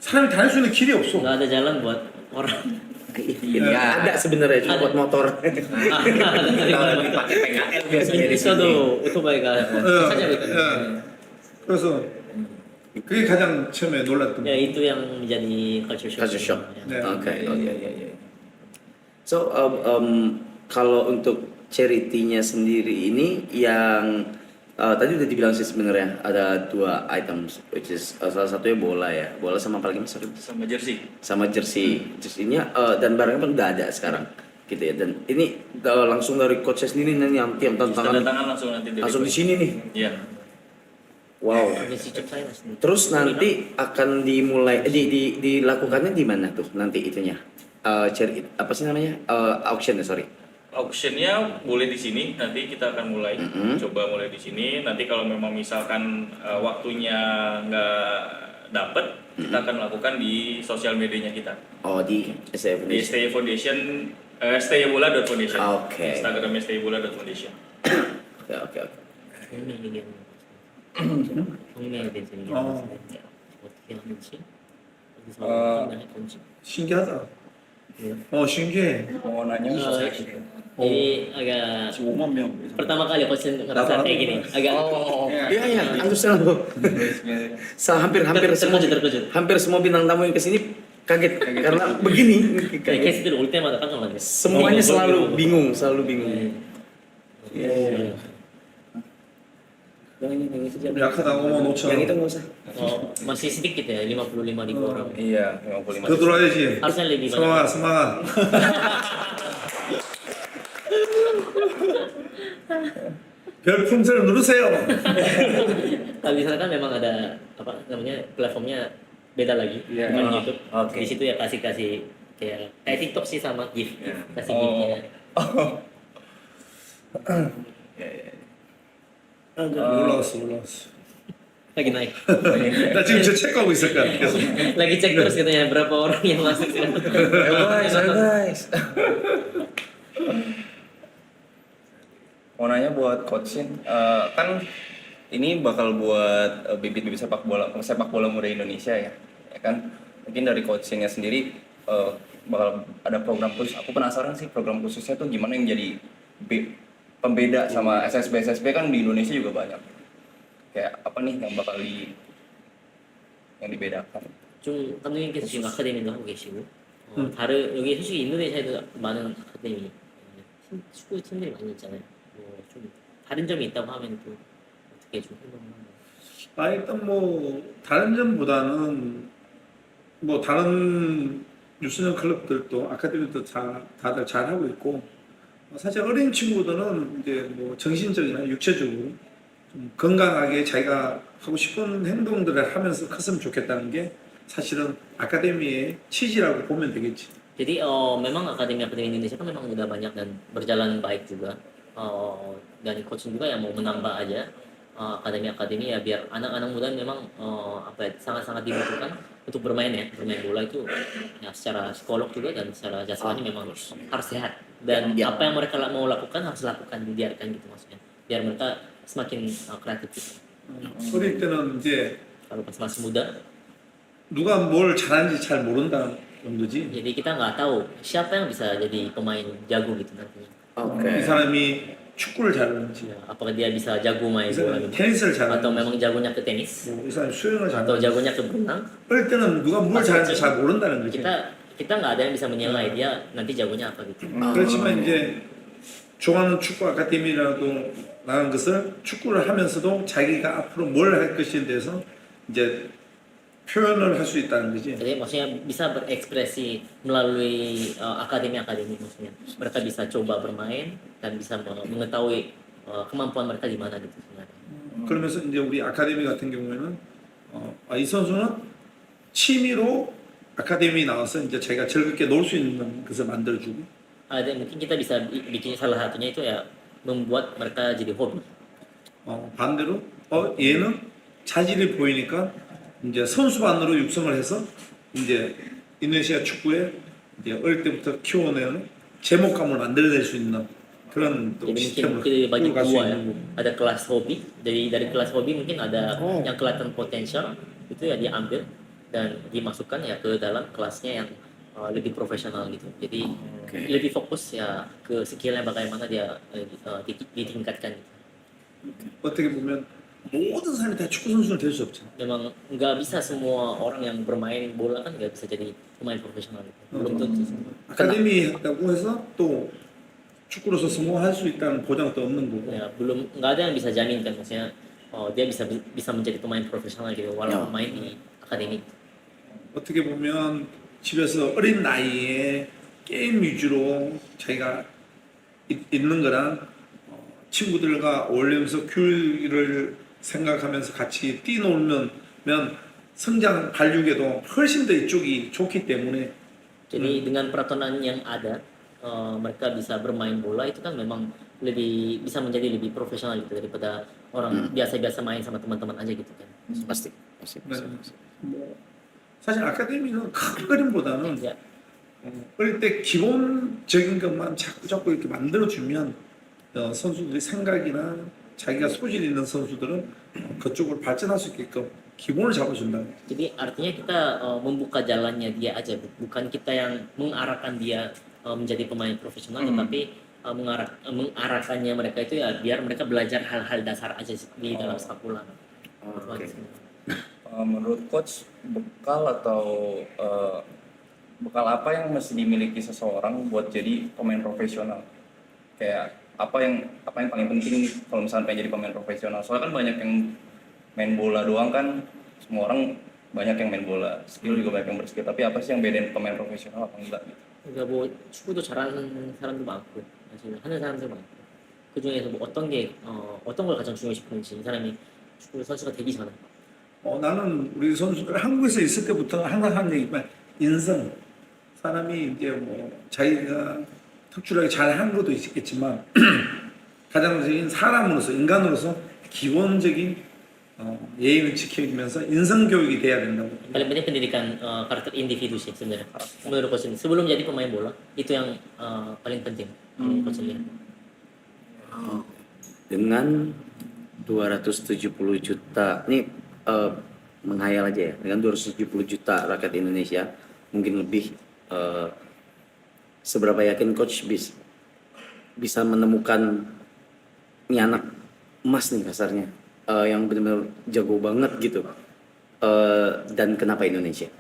사람이 다닐 수 있는 길이 없어. nggak ada jalan buat orang. Ya, ada sebenarnya cuma Ada. buat motor. Pakai PKL biasanya di sini. 있어도 오토바이가 찾아야 예. 그래서 그게 가장 처음에 놀랐던 Ya 거. itu yang menjadi culture shock. Culture shock. Ya. Oke. Oh iya. So kalau untuk charity-nya sendiri ini yang tadi udah dibilang sih sebenarnya ada 2 items, which is salah satunya bola ya, bola sama apa lagi mas? Sorry. Sama jersey. Sama jersey, jersey-nya dan barangnya pun udah ada sekarang, gitu ya. Dan ini langsung dari coach sendiri nih yang tiap Tanda tantangan tangan langsung nanti dari langsung di coach. sini nih. Iya. Wow. Jersey Cup saya mas. Terus nanti akan dimulai dilakukannya di mana tuh nanti itunya? Charity apa sih namanya? Auction ya, sorry. Auctionnya boleh di sini, nanti kita akan mulai coba mulai di sini. Nanti kalau memang misalkan waktunya nggak dapet, kita akan lakukan di sosial medianya kita. Oh di STF Di STY Foundation, staybola.foundation. Oke. Instagramnya staybola.foundation. Oke. ini yang 동네 대전이 어떻게 하는지 어디서 만날 건지. 신기하다. Iya. 신기해. Mau nanya Jadi agak 5만 명. pertama kali coach ngerasa kayak gini, agak Iya, antusias loh. Hampir terkejut. hampir semua bintang tamu yang kesini kaget karena begini. kayak situ 올 때마다 깜짝 놀랐어요. Semuanya selalu bingung. Iya. Yang ini 좀 약하다 5만 5천 Yang 원. itu nggak usah. Masih sedikit ya, 55.000 orang. Iya, 55. 더 들어와야지. Harusnya lebih banyak. 서망아. 별풍선을 누르세요. Kalau di sana kan memang ada apa namanya platformnya beda lagi dengan YouTube. Oke. Di situ ya kasih kayak TikTok sih sama gift, kasih giftnya. 올라왔어. Lagi naik. 나 지금 저 체크하고 있을 거야. 계속. Lagi cek terus katanya berapa orang yang masuk. Guys. Mau nanya buat coachin, kan ini bakal buat bibit-bibit sepak bola muda Indonesia ya kan? Mungkin dari coachinnya sendiri bakal ada program khusus. Aku penasaran sih program khususnya tuh gimana yang jadi pembeda sama SSB kan di Indonesia juga banyak. Kayak apa nih yang bakal yang dibedakan? 좀 감독님께서 지금 아카데미도 하고 계시고 다른 여기 솔직히 인도네시아에도 많은 아카데미 축구 팀들이 많이 있잖아요. 뭐좀 다른 점이 있다고 하면 또 어떻게 좀 해보면 일단 뭐 다른 점보다는 뭐 다른 유소년 클럽들도 아카데미도 다들 잘 하고 있고 사실 어린 친구들은 이제 뭐 정신적이나 육체적으로 좀 건강하게 자기가 하고 싶은 행동들을 하면서 컸으면 좋겠다는 게 사실은 아카데미의 취지라고 보면 되겠지. Jadi memang akademi-akademi Indonesia kan memang udah banyak dan berjalan baik juga. Dan coach juga yang mau menambah aja akademi-akademi ya biar anak-anak muda memang apa ya, sangat-sangat dibutuhkan untuk bermain ya. Bermain bola itu ya secara psikolog juga dan secara jasmani memang harus sehat. Dan apa yang mereka mau lakukan harus lakukan, dibiarkan gitu maksudnya. Biar mereka semakin kreatif gitu. 어릴 때는 이제 Kalau pas masih muda, 누가 뭘 잘하는지 잘 모른다는 정도지. jadi kita nggak tahu siapa yang bisa jadi pemain jago gitu nantinya. 이 사람이 축구를 잘하는지, Ya, apakah dia bisa jago main 이 bola 사람이 gitu? 테니스를 Atau 잘하는지, memang jagonya ke tenis? 이 사람이 수영을 Atau 잘하는지. jagonya ke berenang? 어릴 때는 누가 뭘 잘하는지 잘 모른다는 거지. Kita nggak ada yang bisa menilai dia nanti jagonya apa gitu. 그렇지만 이제 좋아하는 축구 아카데미라도 나간 것을 축구를 하면서도 자기가 앞으로 뭘 할 것에 대해서 이제 표현을 할 수 있다는 거지. Jadi maksudnya bisa berekspresi melalui akademi-akademi maksudnya. Mereka bisa coba bermain dan bisa mengetahui kemampuan mereka di mana gitu sebenarnya. 그러면서 이제 우리 아카데미 같은 경우에는 이 선수는 취미로 아카데미 나와서 이제 자기가 즐겁게 놀 수 있는 것을 만들어주고. Dan mungkin kita bisa bikin salah satunya itu ya membuat mereka jadi hobi. 반대로 얘는 자질이 보이니까 이제 선수반으로 육성을 해서 이제 인도네시아 축구에 이제 어릴 때부터 키워내는 제목감을 만들어낼 수 있는 그런 또 Jadi 시스템을 mungkin bagi 끌어갈 수 dua ya, 있는 ada kelas hobi. Dari kelas hobi mungkin ada yang kelihatan potensial itu ya diambil dan dimasukkan ya ke dalam kelasnya yang lebih profesional gitu. Jadi lebih fokus ya ke skillnya bagaimana dia ditingkatkan. 어떻게 보면 모든 사람이 다 축구 선수는 될 수 없잖아. Memang nggak bisa semua orang yang bermain bola kan nggak bisa jadi pemain profesional gitu. Belum tentu. 아카데미 했다고 해서 또 축구로서 성공할 수 있다는 보장도 없는 거고. Ya, nggak ada yang bisa jamin kan maksudnya dia bisa menjadi pemain profesional gitu walaupun main di akademi. 어떻게 보면 집에서 어린 나이에 게임 위주로 자기가 있는 거랑 친구들과 어울리면서 교육을 생각하면서 같이 뛰놀면 성장 발육에도 훨씬 더 이쪽이 좋기 때문에. Jadi dengan peraturan yang ada mereka bisa bermain bola itu kan memang bisa menjadi lebih profesional gitu daripada orang biasa-biasa main sama teman-teman aja gitu kan. Pasti. 뭐 사실 아카데미는 큰 그림보다는 어릴 때 기본적인 것만 자꾸 이렇게 만들어주면 선수들이 생각이나 자기가 소질 있는 선수들은 그쪽으로 발전할 수 있게끔 기본을 잡아준다. Jadi artinya kita membuka jalannya dia aja, bukan kita yang mengarahkan dia menjadi pemain profesional, tetapi mengarahkannya mereka itu ya biar mereka belajar hal-hal dasar aja di dalam sepak bola. Menurut coach, bekal apa yang mesti dimiliki seseorang buat jadi pemain profesional? Kayak apa yang paling penting nih kalau misalnya pengen jadi pemain profesional? Soalnya kan banyak yang main bola doang kan, semua orang banyak yang main bola, skill juga banyak yang berskill. Tapi apa sih yang bedain pemain profesional apa enggak gitu? 그러니까 뭐 축구도 잘하는 사람도 많고 사실 하는 사람도 많고 그 중에서 뭐 어떤 걸 가장 중요시 보는지 이 사람이 축구 선수가 되기 전에. 나는 우리 선수들 한국에서 있을 때부터 항상 하는 얘기지만 인성 사람이 이제 뭐 자기가 특출나게 잘한 것도 있겠지만 가장적인 사람으로서 인간으로서 기본적인 예의를 지키면서 인성 교육이 돼야 된다고. Paling penting pendidikan karakter individu sih sebenarnya. Menurut coach ini sebelum jadi pemain bola itu yang paling penting coach lihat. Dengan 270 juta ini menghayal aja ya, dengan 270 juta rakyat Indonesia mungkin lebih, seberapa yakin coach bisa menemukan ini anak emas nih kasarnya, yang benar-benar jago banget gitu, dan kenapa Indonesia?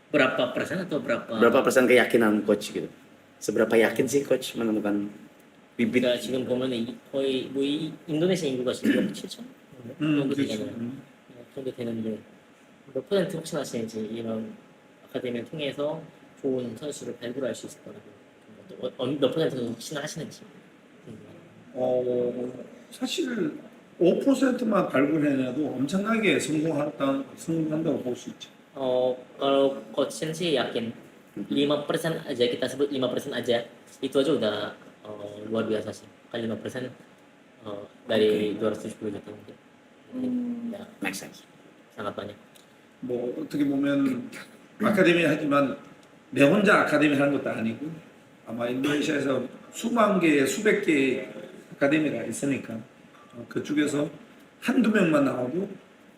Berapa persen atau berapa? Berapa persen keyakinan coach gitu? Seberapa yakin sih coach menemukan bibit. 그러니까 지금 보면 거의 뭐 인도네시아 인구가 지금 7천 정도 그렇죠. 되잖아요. 정도 되는데 몇 퍼센트 혹시 아시는지 이런 아카데미를 통해서 좋은 선수를 발굴할 수 있을 거라고 몇 퍼센트 혹시나 하시는지. 사실 5%만 발굴해내도 엄청나게 성공한다고 볼 수 있죠. Kalau coach Shin sih yakin 5% aja, kita sebut 5% aja itu aja udah luar biasa sih. Kan 5% dari 270 juta mungkin. Ya, Make sense. sangat banyak. 뭐 어떻게 보면 아카데미 하지만 내 혼자 아카데미 하는 것도 아니고 아마 인도네시아에서 수만 개, 수백 개의 아카데미가 있으니까 그쪽에서 한두 명만 나와도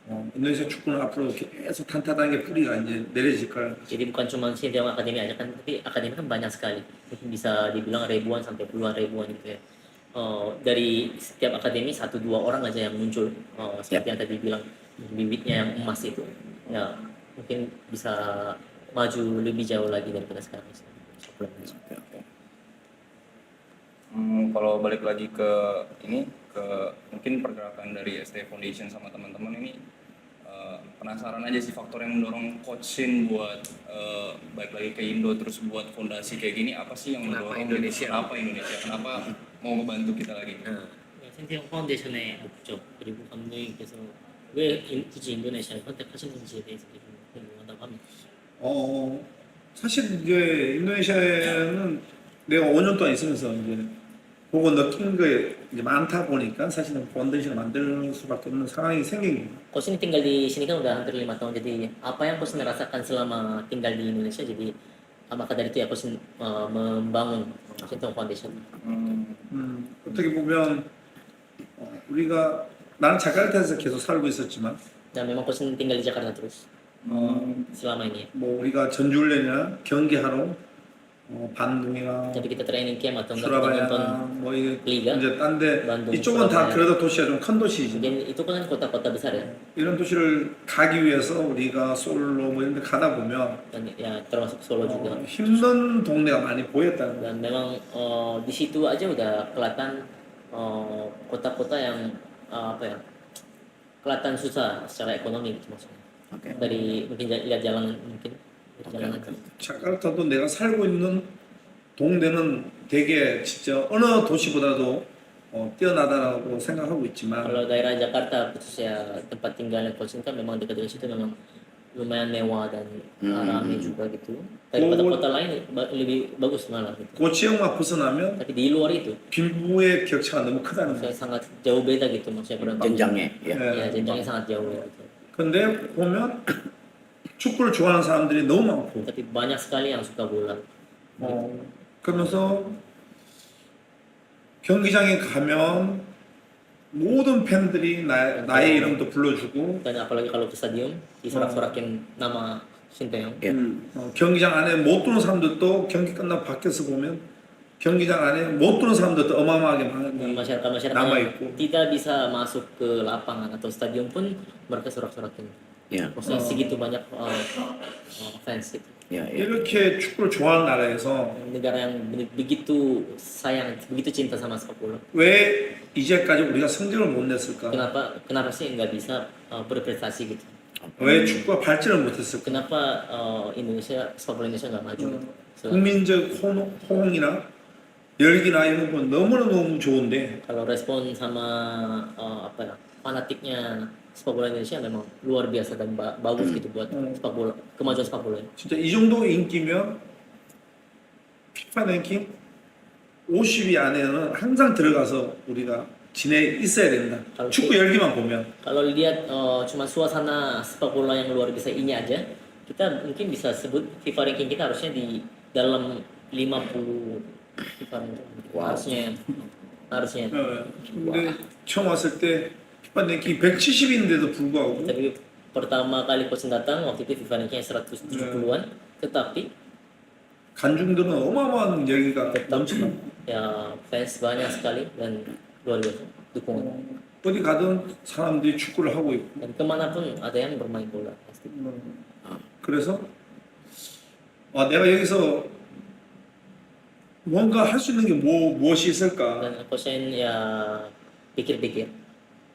인도네시아 축구는 앞으로 계속 탄탄하게 뿌리가 이제 내려질 거라. Jadi bukan cuma Shinteong Academy aja kan, tapi akademi kan banyak sekali. Mungkin bisa dibilang ribuan sampai puluhan ribuan gitu ya. Dari setiap akademi 1-2 orang aja yang muncul, seperti yang tadi bilang bibitnya yang emas itu, ya mungkin bisa maju lebih jauh lagi daripada sekarang. Kalau balik lagi ke ini, ke mungkin pergerakan dari ST Foundation sama teman-teman ini, penasaran aja sih faktor yang mendorong Coach Shin buat balik lagi ke Indo terus buat fondasi kayak gini, apa sih yang Kenapa mendorong Indonesia? Kenapa Indonesia? Kenapa mau ngebantu kita lagi? 신태용 파운데이션의 목적 그리고 감독님께서 왜 굳이 인도네시아를 선택하셨는지에 대해서 좀 궁금하다고 합니다. 사실 이제 인도네시아에는 내가 5년 동안 있으면서 이제 보고 느낀 게 이제 많다 보니까 사실은 펀데이션을 만들 수밖에 없는 상황이 생긴 거예요. Coach ini tinggal di sini kan udah hampir 5 tahun, jadi apa yang Coach rasakan selama tinggal di Indonesia, jadi maka dari itu ya Coach membangun Shinteong Foundation. 어떻게 보면 우리가 나는 자카르타에서 계속 살고 있었지만 Dan memang Coach tinggal di Jakarta terus selama ini. 뭐 우리가 전주훈련이나 경기하러 반둥이나 Tapi kita training camp atau enggak kita nonton 수라바야나 뭐 이게 Liga, 이제 딴데 Bandung, 이쪽은 다 Surabaya. 그래도 도시가 좀 큰 도시지. Mungkin itu kan kota-kota besar ya. 이런 도시를 가기 위해서 우리가 솔로 뭐 이런 데 가다 보면 Dan ya termasuk Solo juga. 힘든 동네가 많이 보였다는 거예요. Dan memang di situ aja udah kelihatan kota-kota yang apa ya, kelihatan susah secara ekonomi gitu maksudnya. Dari mungkin lihat jalanan mungkin jalanan. 자카르타도 내가 살고 있는 동네는 되게 진짜 어느 도시보다도 뛰어나다라고 생각하고 있지만 Kalau daerah Jakarta khususnya tempat tinggalnya Coach kan memang dekat dengan situ memang lumayan mewah dan ramai juga gitu. Daripada kota lain lebih bagus malah gitu. 그 지역만 벗어나면 Tapi di luar itu 빈부의 격차가 너무 크다는 거예요. saya sangat jauh beda gitu maksudnya berapa. jenjangnya, ya. Ya jenjangnya sangat jauh gitu. 근데 보면 축구를 좋아하는 사람들이 너무 많고 Tapi banyak sekali yang suka bola. 그러면서 경기장에 가면 모든 팬들이 나의 이름도 불러주고 Dan apalagi kalau ke stadion disorak-sorakin nama Shinteong. 경기장 안에 못 들어오는 사람들도 경기 끝나고 밖에서 보면 경기장 안에 못 들어오는 사람들도 어마어마하게 많이 Masyarakat 남아있고 tidak bisa masuk ke lapangan atau stadion pun mereka sorak-sorakin. Ya. Maksudnya segitu banyak fans gitu. Ya, ya. 이렇게 축구를 좋아하는 나라에서 Negara yang begitu sayang, begitu cinta sama sepak bola. 왜 이제까지 우리가 성적을 못 냈을까? Kenapa sih nggak bisa berprestasi gitu? 왜 축구가 발전을 못했을까? Kenapa Indonesia sepak bola Indonesia nggak maju? Gitu? 국민적 호응이나 열기나 이런 건 너무너무 좋은데 Kalau respon sama apa ya, fanatiknya sepak bola Indonesia memang luar biasa dan bagus gitu buat sepak bola, kemajuan sepak bola. 진짜 이 정도 인기면 피파 랭킹 50위 안에는 항상 들어가서 우리가 지내 있어야 된다. 축구 열기만 보면. Kalau lihat cuma suasana sepak bola yang luar biasa ini aja, kita mungkin bisa sebut FIFA ranking kita harusnya di dalam 50 FIFA ranking. Harusnya. 근데 처음 왔을 때 피파 랭킹 170인데도 불구하고 Tapi pertama kali Coach datang waktu itu FIFA rankingnya 170-an, tetapi 관중들은 어마어마한 열기가 넘치는. ya fans banyak sekali dan luar biasa dukungan. 어디 가든 사람들이 축구를 하고 있고. Dan kemanapun ada yang bermain bola pasti. 그래서 내가 여기서 뭔가 할 수 있는 게 무엇이 있을까? Dan coach ya pikir-pikir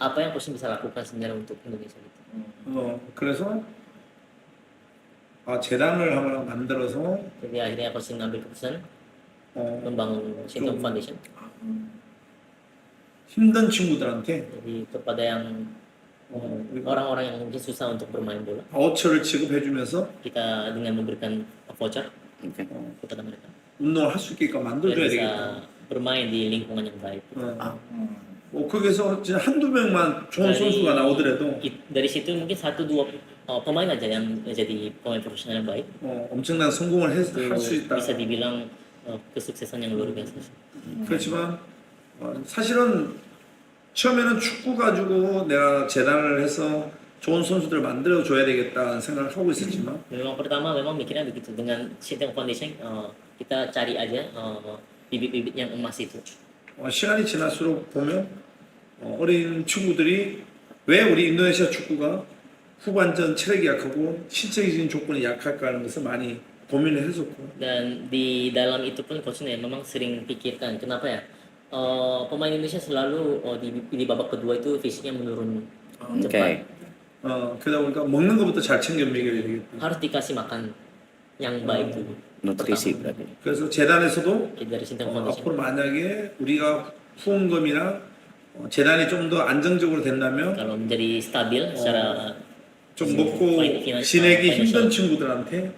apa yang coach bisa lakukan sebenarnya untuk Indonesia gitu. 그래서 재단을 하나 만들어서 Jadi akhirnya coach ngambil keputusan 어, membangun Sintong 좀 Foundation. 힘든 친구들한테 Jadi kepada yang orang-orang yang mungkin susah untuk bermain bola, 바우처를 지급해주면서 kita dengan memberikan voucher 오케이. kepada mereka 운동을 할 수 있게끔 biar 만들어줘야 bisa 되겠다. bermain di lingkungan yang baik. 거기서 진짜 한두 명만 좋은 선수가 나오더라도 Dari situ mungkin 1-2 pemain aja yang jadi pemain profesional yang baik. 엄청난 성공을 할 Itu 수 있다. bisa dibilang kesuksesan yang luar biasa. 그렇지만 사실은 처음에는 축구 가지고 내가 재단을 해서 좋은 선수들을 만들어 줘야 되겠다는 생각을 하고 있었지만 Memang pertama memang mikirnya begitu dengan Sintong Foundation kita cari aja bibit-bibit yang emas itu. 시간이 지날수록 보면 어린 친구들이 왜 우리 인도네시아 축구가 후반전 체력이 약하고 신체적인 조건이 약할까 하는 것을 많이 고민을 했었고 Dan di dalam itu pun coachnya memang sering pikirkan kenapa ya pemain Indonesia selalu di babak kedua itu fisiknya menurun cepat. 그러다 보니까 먹는 것부터 잘 챙겨 먹여야 되겠다. Harus dikasih makan yang baik dulu. nutrisi berarti. 그래서 재단에서도 Dari Sintong Foundation. 앞으로 만약에 우리가 후원금이나 재단이 좀 더 안정적으로 된다면 Kalau menjadi stabil secara 좀 먹고 지내기 힘든 친구들한테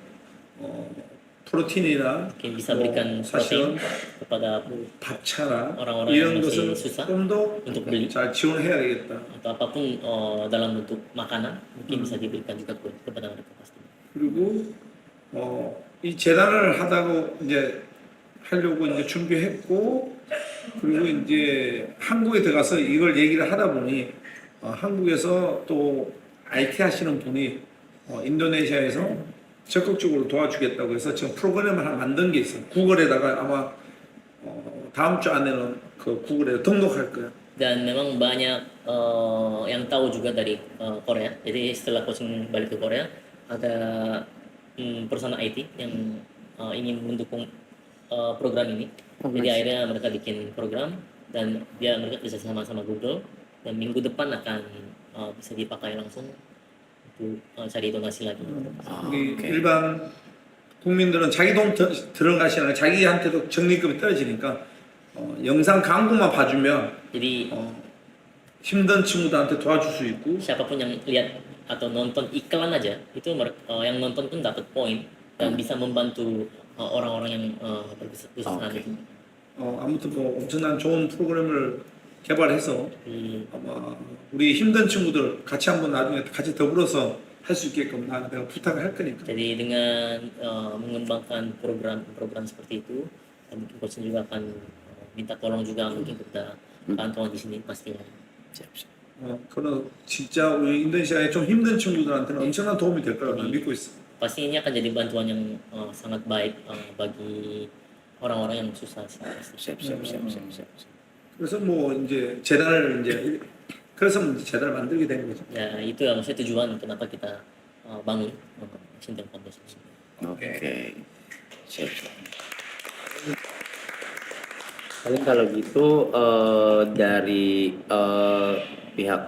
프로틴이나 mungkin bisa berikan 사실은 protein kepada 밥차나 orang-orang 이런 yang 것을 masih susah 좀 더 untuk beli 잘 지원해야 되겠다. atau apapun dalam bentuk makanan mungkin bisa diberikan juga kepada mereka pasti. 그리고 이 재단을 하다고 이제 하려고 이제 준비했고 그리고 이제 한국에 들어가서 이걸 얘기를 하다 보니 한국에서 또 IT 하시는 분이 인도네시아에서 적극적으로 도와주겠다고 해서 지금 프로그램을 하나 만든 게 있어요. 구글에다가 아마 다음 주 안에는 그 구글에 등록할 거야. Dan memang banyak yang tahu juga dari Korea. Jadi setelah coaching balik ke Korea ada perusahaan IT yang ingin mendukung program ini. Jadi akhirnya mereka bikin program dan mereka bisa sama-sama Google dan minggu depan akan bisa dipakai langsung untuk cari donasi lagi. 일반 국민들은 자기 돈 들어가시나 자기한테도 적립금이 떨어지니까 영상 광고만 봐주면 Jadi 힘든 친구들한테 도와줄 수 있고 siapapun yang lihat atau nonton iklan aja itu yang nonton pun dapat poin dan bisa membantu orang-orang yang berkesusahan itu. 아무튼 뭐 엄청난 좋은 프로그램을 개발해서 아마 우리 힘든 친구들 같이 한번 나중에 같이 더불어서 할 수 있게끔 내가 부탁을 할 거니까. Jadi dengan mengembangkan program seperti itu, mungkin coach juga akan minta tolong juga mungkin kepada kawan-kawan di sini pastinya. 그런 진짜 우리 인도네시아의 좀 힘든 친구들한테는 엄청난 도움이 될 거라고 믿고 있어. Pasti ini akan jadi bantuan yang sangat baik bagi orang-orang yang susah sih. 그래서 뭐 이제 재단을 이제 그래서 이제 재단을 만들게 된 거죠. Ya itu yang maksudnya tujuan kenapa kita bangun Sintong Foundation. Oke. Siap. Paling kalau gitu dari pihak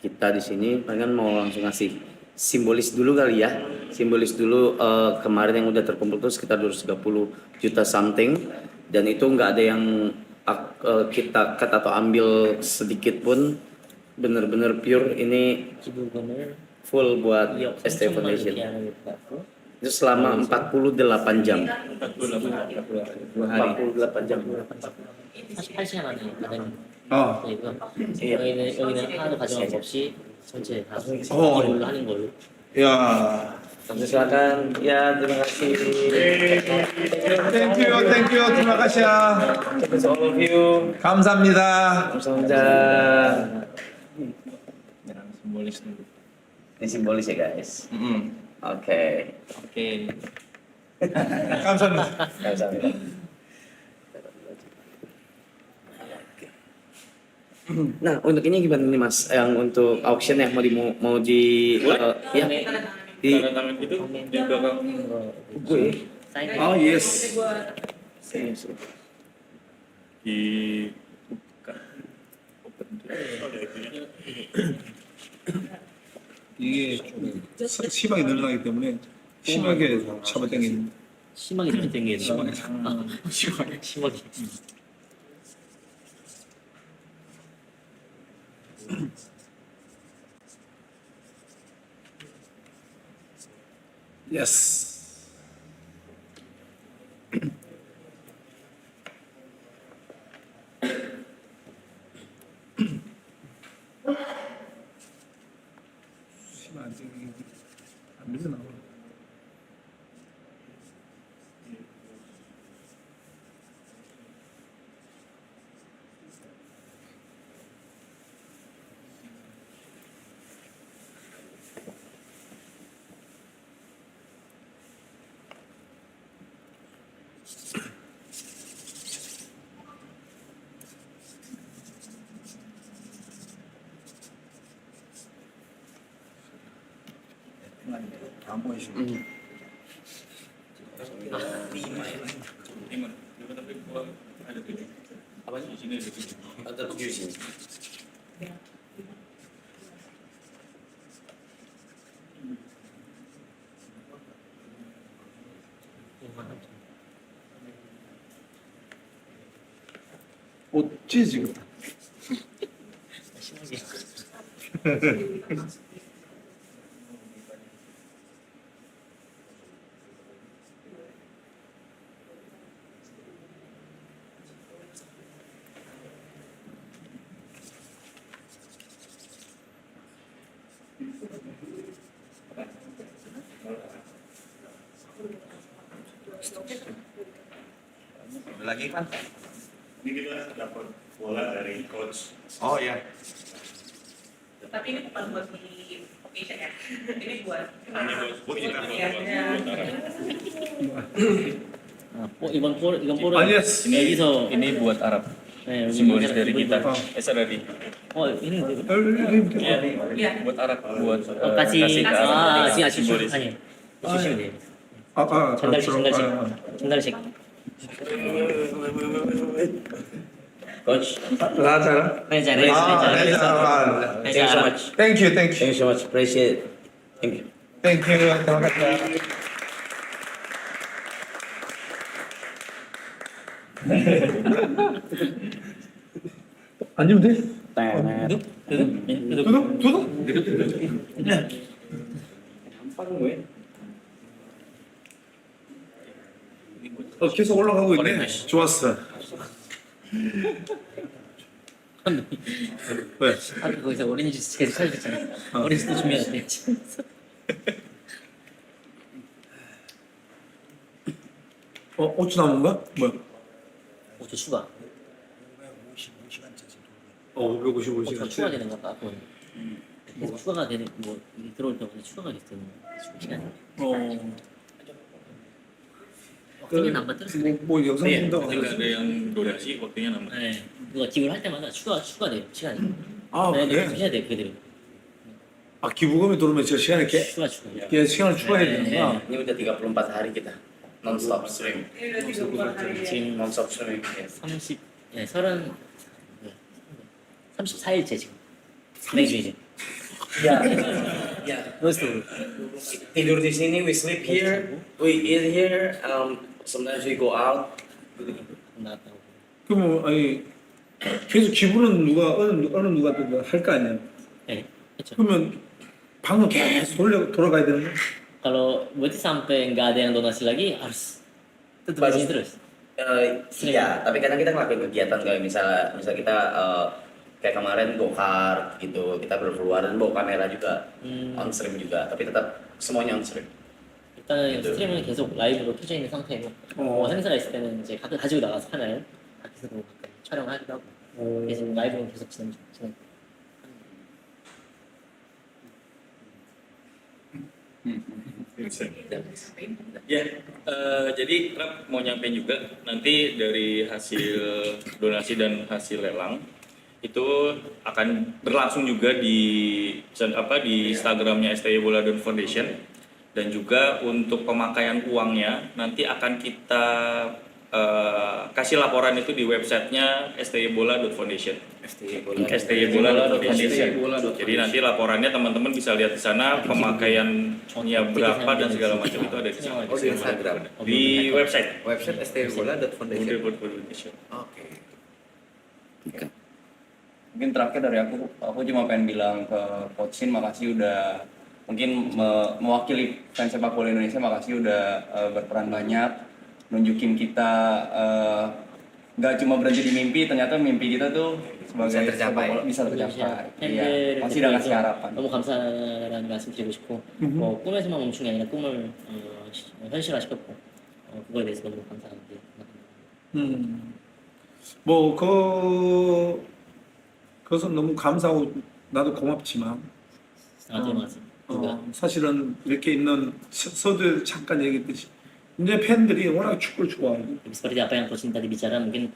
kita di sini palingan mau langsung ngasih simbolis dulu kali ya. Simbolis dulu kemarin yang udah terkumpul tuh sekitar 230 juta something dan itu nggak ada yang kita cut atau ambil sedikit pun, bener-bener pure ini full buat ST Foundation. Itu selama 48 jam. 48 jam. 사실 8시간 안에 가는 거니까 여기는 하나도 가져갈 거 없이 전체 다 걸로 하는 걸로. 야. Silakan ya, terima kasih. Thank you, terima kasih ya. All of you. 감사합니다. 감사합니다. Simbolis dulu. Ini simbolis ya guys. Oke. 감사합니다. Kamsahamnida. Nah, untuk ini gimana nih Mas? Yang untuk auction ya mau di ya di Tanda tangan itu di belakang gue. Oh yes. Di 이게 좀 심하게 늘어나기 때문에 심하게 잡아당기는. 심하게 좀 땡기는. 심하게. 심하게. 심하게. 예스. 심하게 안 당기는. 안 밀려 나와. 안 보이시고. Apa sih? Ada 7 sini. 어찌 지금? Lagi kan? Ini kita dapat bola dari coach. Oh iya. Tapi ini bukan buat di occasion ya. Ini buat. Buat kita. 이건 볼은 yes. 여기서 ini buat Arab. 네, Simbolis dari kita. Oh. Dari. ini Iya, buat Arab, buat kasih kasih ke Arab. 지금 Simbolis. 아니 주시면 돼요. 전달식. 전달식. Coach, Lazar. 네, 잘해. Thank you so much. Thank you. Thank you so much. Appreciate it. Thank you. Thank you. Terima kasih. 앉으면 돼? 두둑? 계속 올라가고 있네. 좋았어. 왜? 아까 거기서 오렌지 주스 계속 찾아줬잖아. 오렌지도 준비해야 돼. 오추 나무인가? 뭐야? 오초 추가. 555시간. 추가 되는 거까? 계속 추가가 되는 뭐 이게 들어올 때마다 추가가 되는 시간이. waktunya nambah terus. 뭐 영상 본다고 Ketika ada yang donasi, waktunya nambah. 네. 누가 기부를 할 때마다 추가돼요 시간이. 아 네, 그래? 해야 돼 그대로. 아 기부금이 들어오면 저 시간에 추가. 시간을 추가해야 되는구나. Ini udah 34 hari kita non-stop stream. 지금 Non-stop streaming. 30, 예, 34일째 지금. 진행 중이죠. Ya, ya. non-stop. Tidur di sini, we sleep here, we eat here. Sometimes we go out. 나왔다고. 그러면 아니 계속 기부는 어느 누가 또 할 거 아니야? 네, 그렇죠. 그러면 방은 계속 돌아가야 되는 거야? Kalau berarti sampai nggak ada yang donasi lagi harus tetap di sini terus. Iya, tapi kadang kita ngelakuin kegiatan kayak misal kita kayak kemarin go kart gitu, kita berkeluaran bawa kamera juga, on stream juga, tapi tetap semuanya on stream. 일단은 스트리밍은 계속 라이브로 켜져 있는 상태고 행사가 있을 때는 이제 가지고 나가서 하나요? 밖에서도 가끔 촬영하기도 하고 그래서 라이브는 계속 진행. Ya, jadi Rap mau nyampein juga nanti dari hasil donasi dan hasil lelang itu akan berlangsung juga di Instagramnya STY Boladon Foundation, dan juga untuk pemakaian uangnya nanti akan kita kasih laporan itu di websitenya stybola.foundation. Stybola.foundation. stybola.foundation. Jadi nanti laporannya teman-teman bisa lihat di sana pemakaiannya berapa dan segala macam itu ada di sana. Oh, di Instagram. Di website. Website stybola.foundation. Oke. Mungkin terakhir dari aku cuma pengen bilang ke Coach Shin makasih udah mungkin mewakili fans sepak bola Indonesia, makasih udah berperan banyak, nunjukin kita nggak cuma berhenti di mimpi, ternyata mimpi kita tuh sebagai sepak bola bisa tercapai. Iya, masih udah ngasih harapan. 너무 감사하다는 말씀 드리고 싶고 꿈에서만 멈춘 게 아니라 꿈을 현실화시켰고 그거에 대해서 너무 감사하게 뭐 그것은 너무 감사하고 나도 고맙지만 사실은 이렇게 있는 서두에 잠깐 얘기했듯이 이제 팬들이 워낙 축구를 좋아하고 seperti apa yang Coach tadi bicara mungkin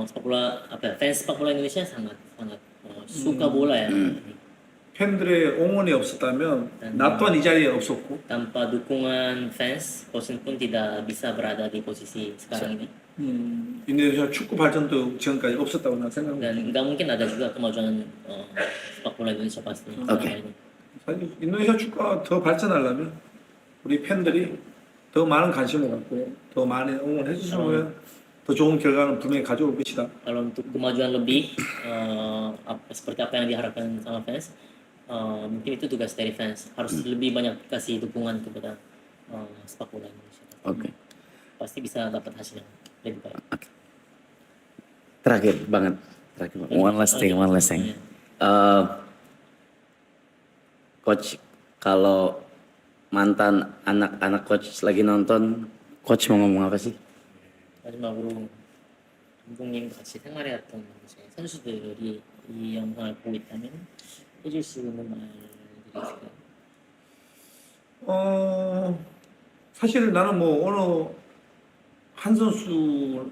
sepak bola fans sepak bola Indonesia sangat suka bola ya. 팬들의 응원이 없었다면 나 또한 이 자리에 없었고 tanpa dukungan fans Coach pun tidak bisa berada di posisi sekarang ini. 인도네시아 축구 발전도 지금까지 없었다고 난 생각합니다. Dan nggak mungkin ada juga kemajuan sepak bola Indonesia pasti. 오케이. 사실 인도네시아 축구가 더 발전하려면 우리 팬들이 더 많은 관심을 갖고 더 많이 응원해 주시면 더 좋은 결과는 분명히 가져올 것이다. Kalau untuk kemajuan lebih seperti apa yang diharapkan sama fans, mungkin itu tugas dari fans harus lebih banyak kasih dukungan kepada sepak bola Indonesia. Oke. Pasti bisa dapat hasil yang lebih baik. Terakhir banget. One last thing. Coach, kalau mantan anak-anak coach lagi nonton, coach mau ngomong apa sih? 마지막으로 감독님 같이 생활해왔던 선수들이 이 영상을 보고 있다면 해줄 수 있는 말들이 있을까요? 사실 나는 뭐 어느 한 선수가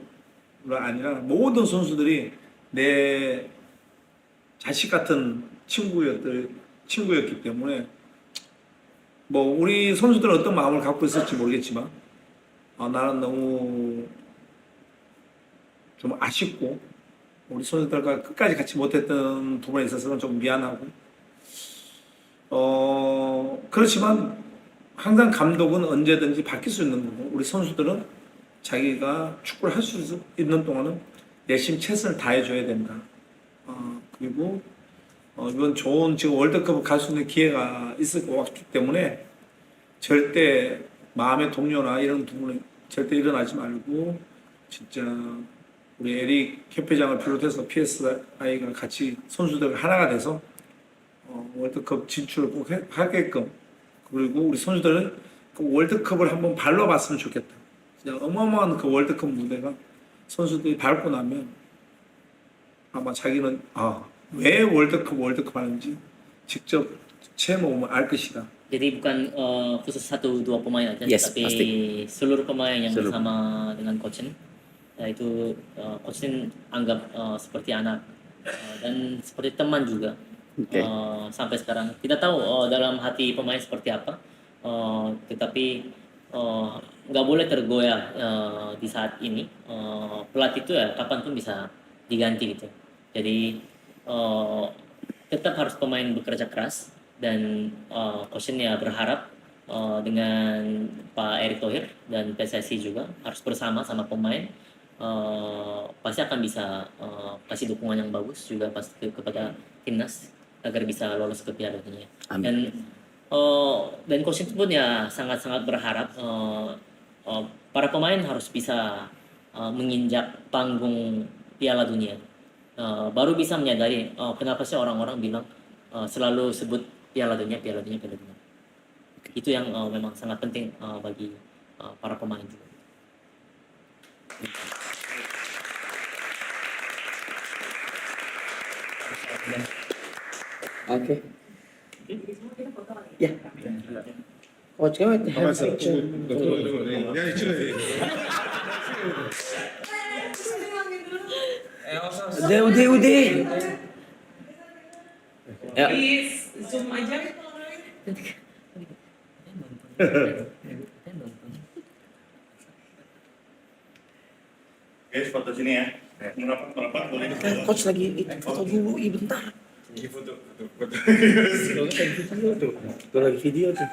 아니라 모든 선수들이 내 자식 같은 친구였기 때문에 뭐 우리 선수들은 어떤 마음을 갖고 있을지 모르겠지만 나는 너무 좀 아쉽고 우리 선수들과 끝까지 같이 못했던 부분에 있어서는 좀 미안하고 그렇지만 항상 감독은 언제든지 바뀔 수 있는 거고 우리 선수들은 자기가 축구를 할 수 있는 동안은 열심히 최선을 다해줘야 된다. 그리고 이번 좋은 지금 월드컵을 갈 수 있는 기회가 있을 것 같기 때문에 절대 마음의 동요나 이런 부분은 절대 일어나지 말고 진짜 우리 에릭 협회장을 비롯해서 PSI가 같이 선수들 하나가 돼서 월드컵 진출을 꼭 하게끔 그리고 우리 선수들은 그 월드컵을 한번 밟아봤으면 좋겠다. 진짜 어마어마한 그 월드컵 무대가 선수들이 밟고 나면 아마 자기는 왜 월드컵 하는지 직접 체험해보면 알 것이다. Jadi bukan khusus 1-2 pemain aja, tapi seluruh pemain yang bersama dengan Coach Shin, itu Coach Shin anggap seperti anak dan seperti teman juga. Sampai sekarang kita tahu dalam hati pemain seperti apa, tetapi nggak boleh tergoyah di saat ini. Pelatih itu ya kapanpun bisa diganti gitu. Jadi tetap harus pemain bekerja keras. Dan Coach Shin ya berharap dengan Pak Erick Thohir dan PSSI juga harus bersama sama pemain pasti akan bisa kasih dukungan yang bagus juga pasti kepada timnas agar bisa lolos ke Piala Dunia. Dan Coach Shin pun ya sangat-sangat berharap para pemain harus bisa menginjak panggung Piala Dunia. Baru bisa menyadari kenapa sih orang-orang bilang selalu sebut Piala Dunia. Itu yang memang sangat penting bagi para pemain juga. Oke. Ya. Coach kamu udah. Ya. Zoom aja. Guys, foto sini ya. Merapat boleh. Coach lagi foto dulu, iya bentar. Foto. Tuh lagi video tuh.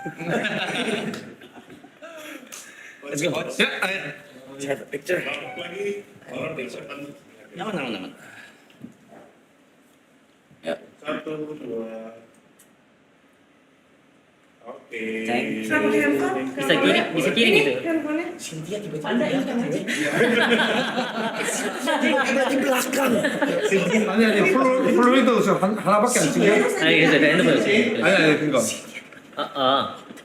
Let's go. Have a picture. Lagi. Orang persiapan. Nyaman. Ya. 1, 2. Oke. Sama handphone. Bisa kiri gitu. Handphonenya. Cynthia tiba-tiba Anda ini kan aja. ada di belakang. 아니 플로리다 하나밖에 안 찍냐? Ayo kita 핸드폰 sih. 아니 그거.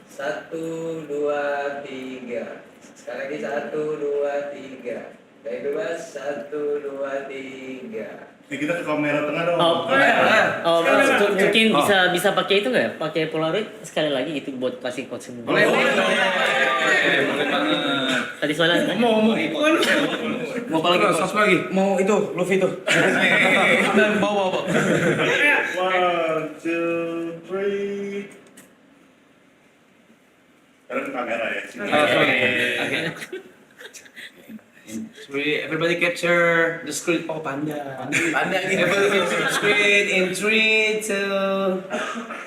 Satu, dua, tiga. Sekali lagi 1, 2, 3. Dari bebas 1, 2, 3. Ini kita ke kamera tengah dong. Mungkin bisa pakai itu nggak ya? Pakai Polaroid sekali lagi gitu buat kasih coach. Boleh. Tadi soalnya mau Mau apa lagi? satu lagi. Mau itu, Luffy itu. Dan bawa. 1, 2, 3. Sekarang ke kamera ya. Everybody capture the screen. Oh, panda. Everybody capture the screen in 3, 2.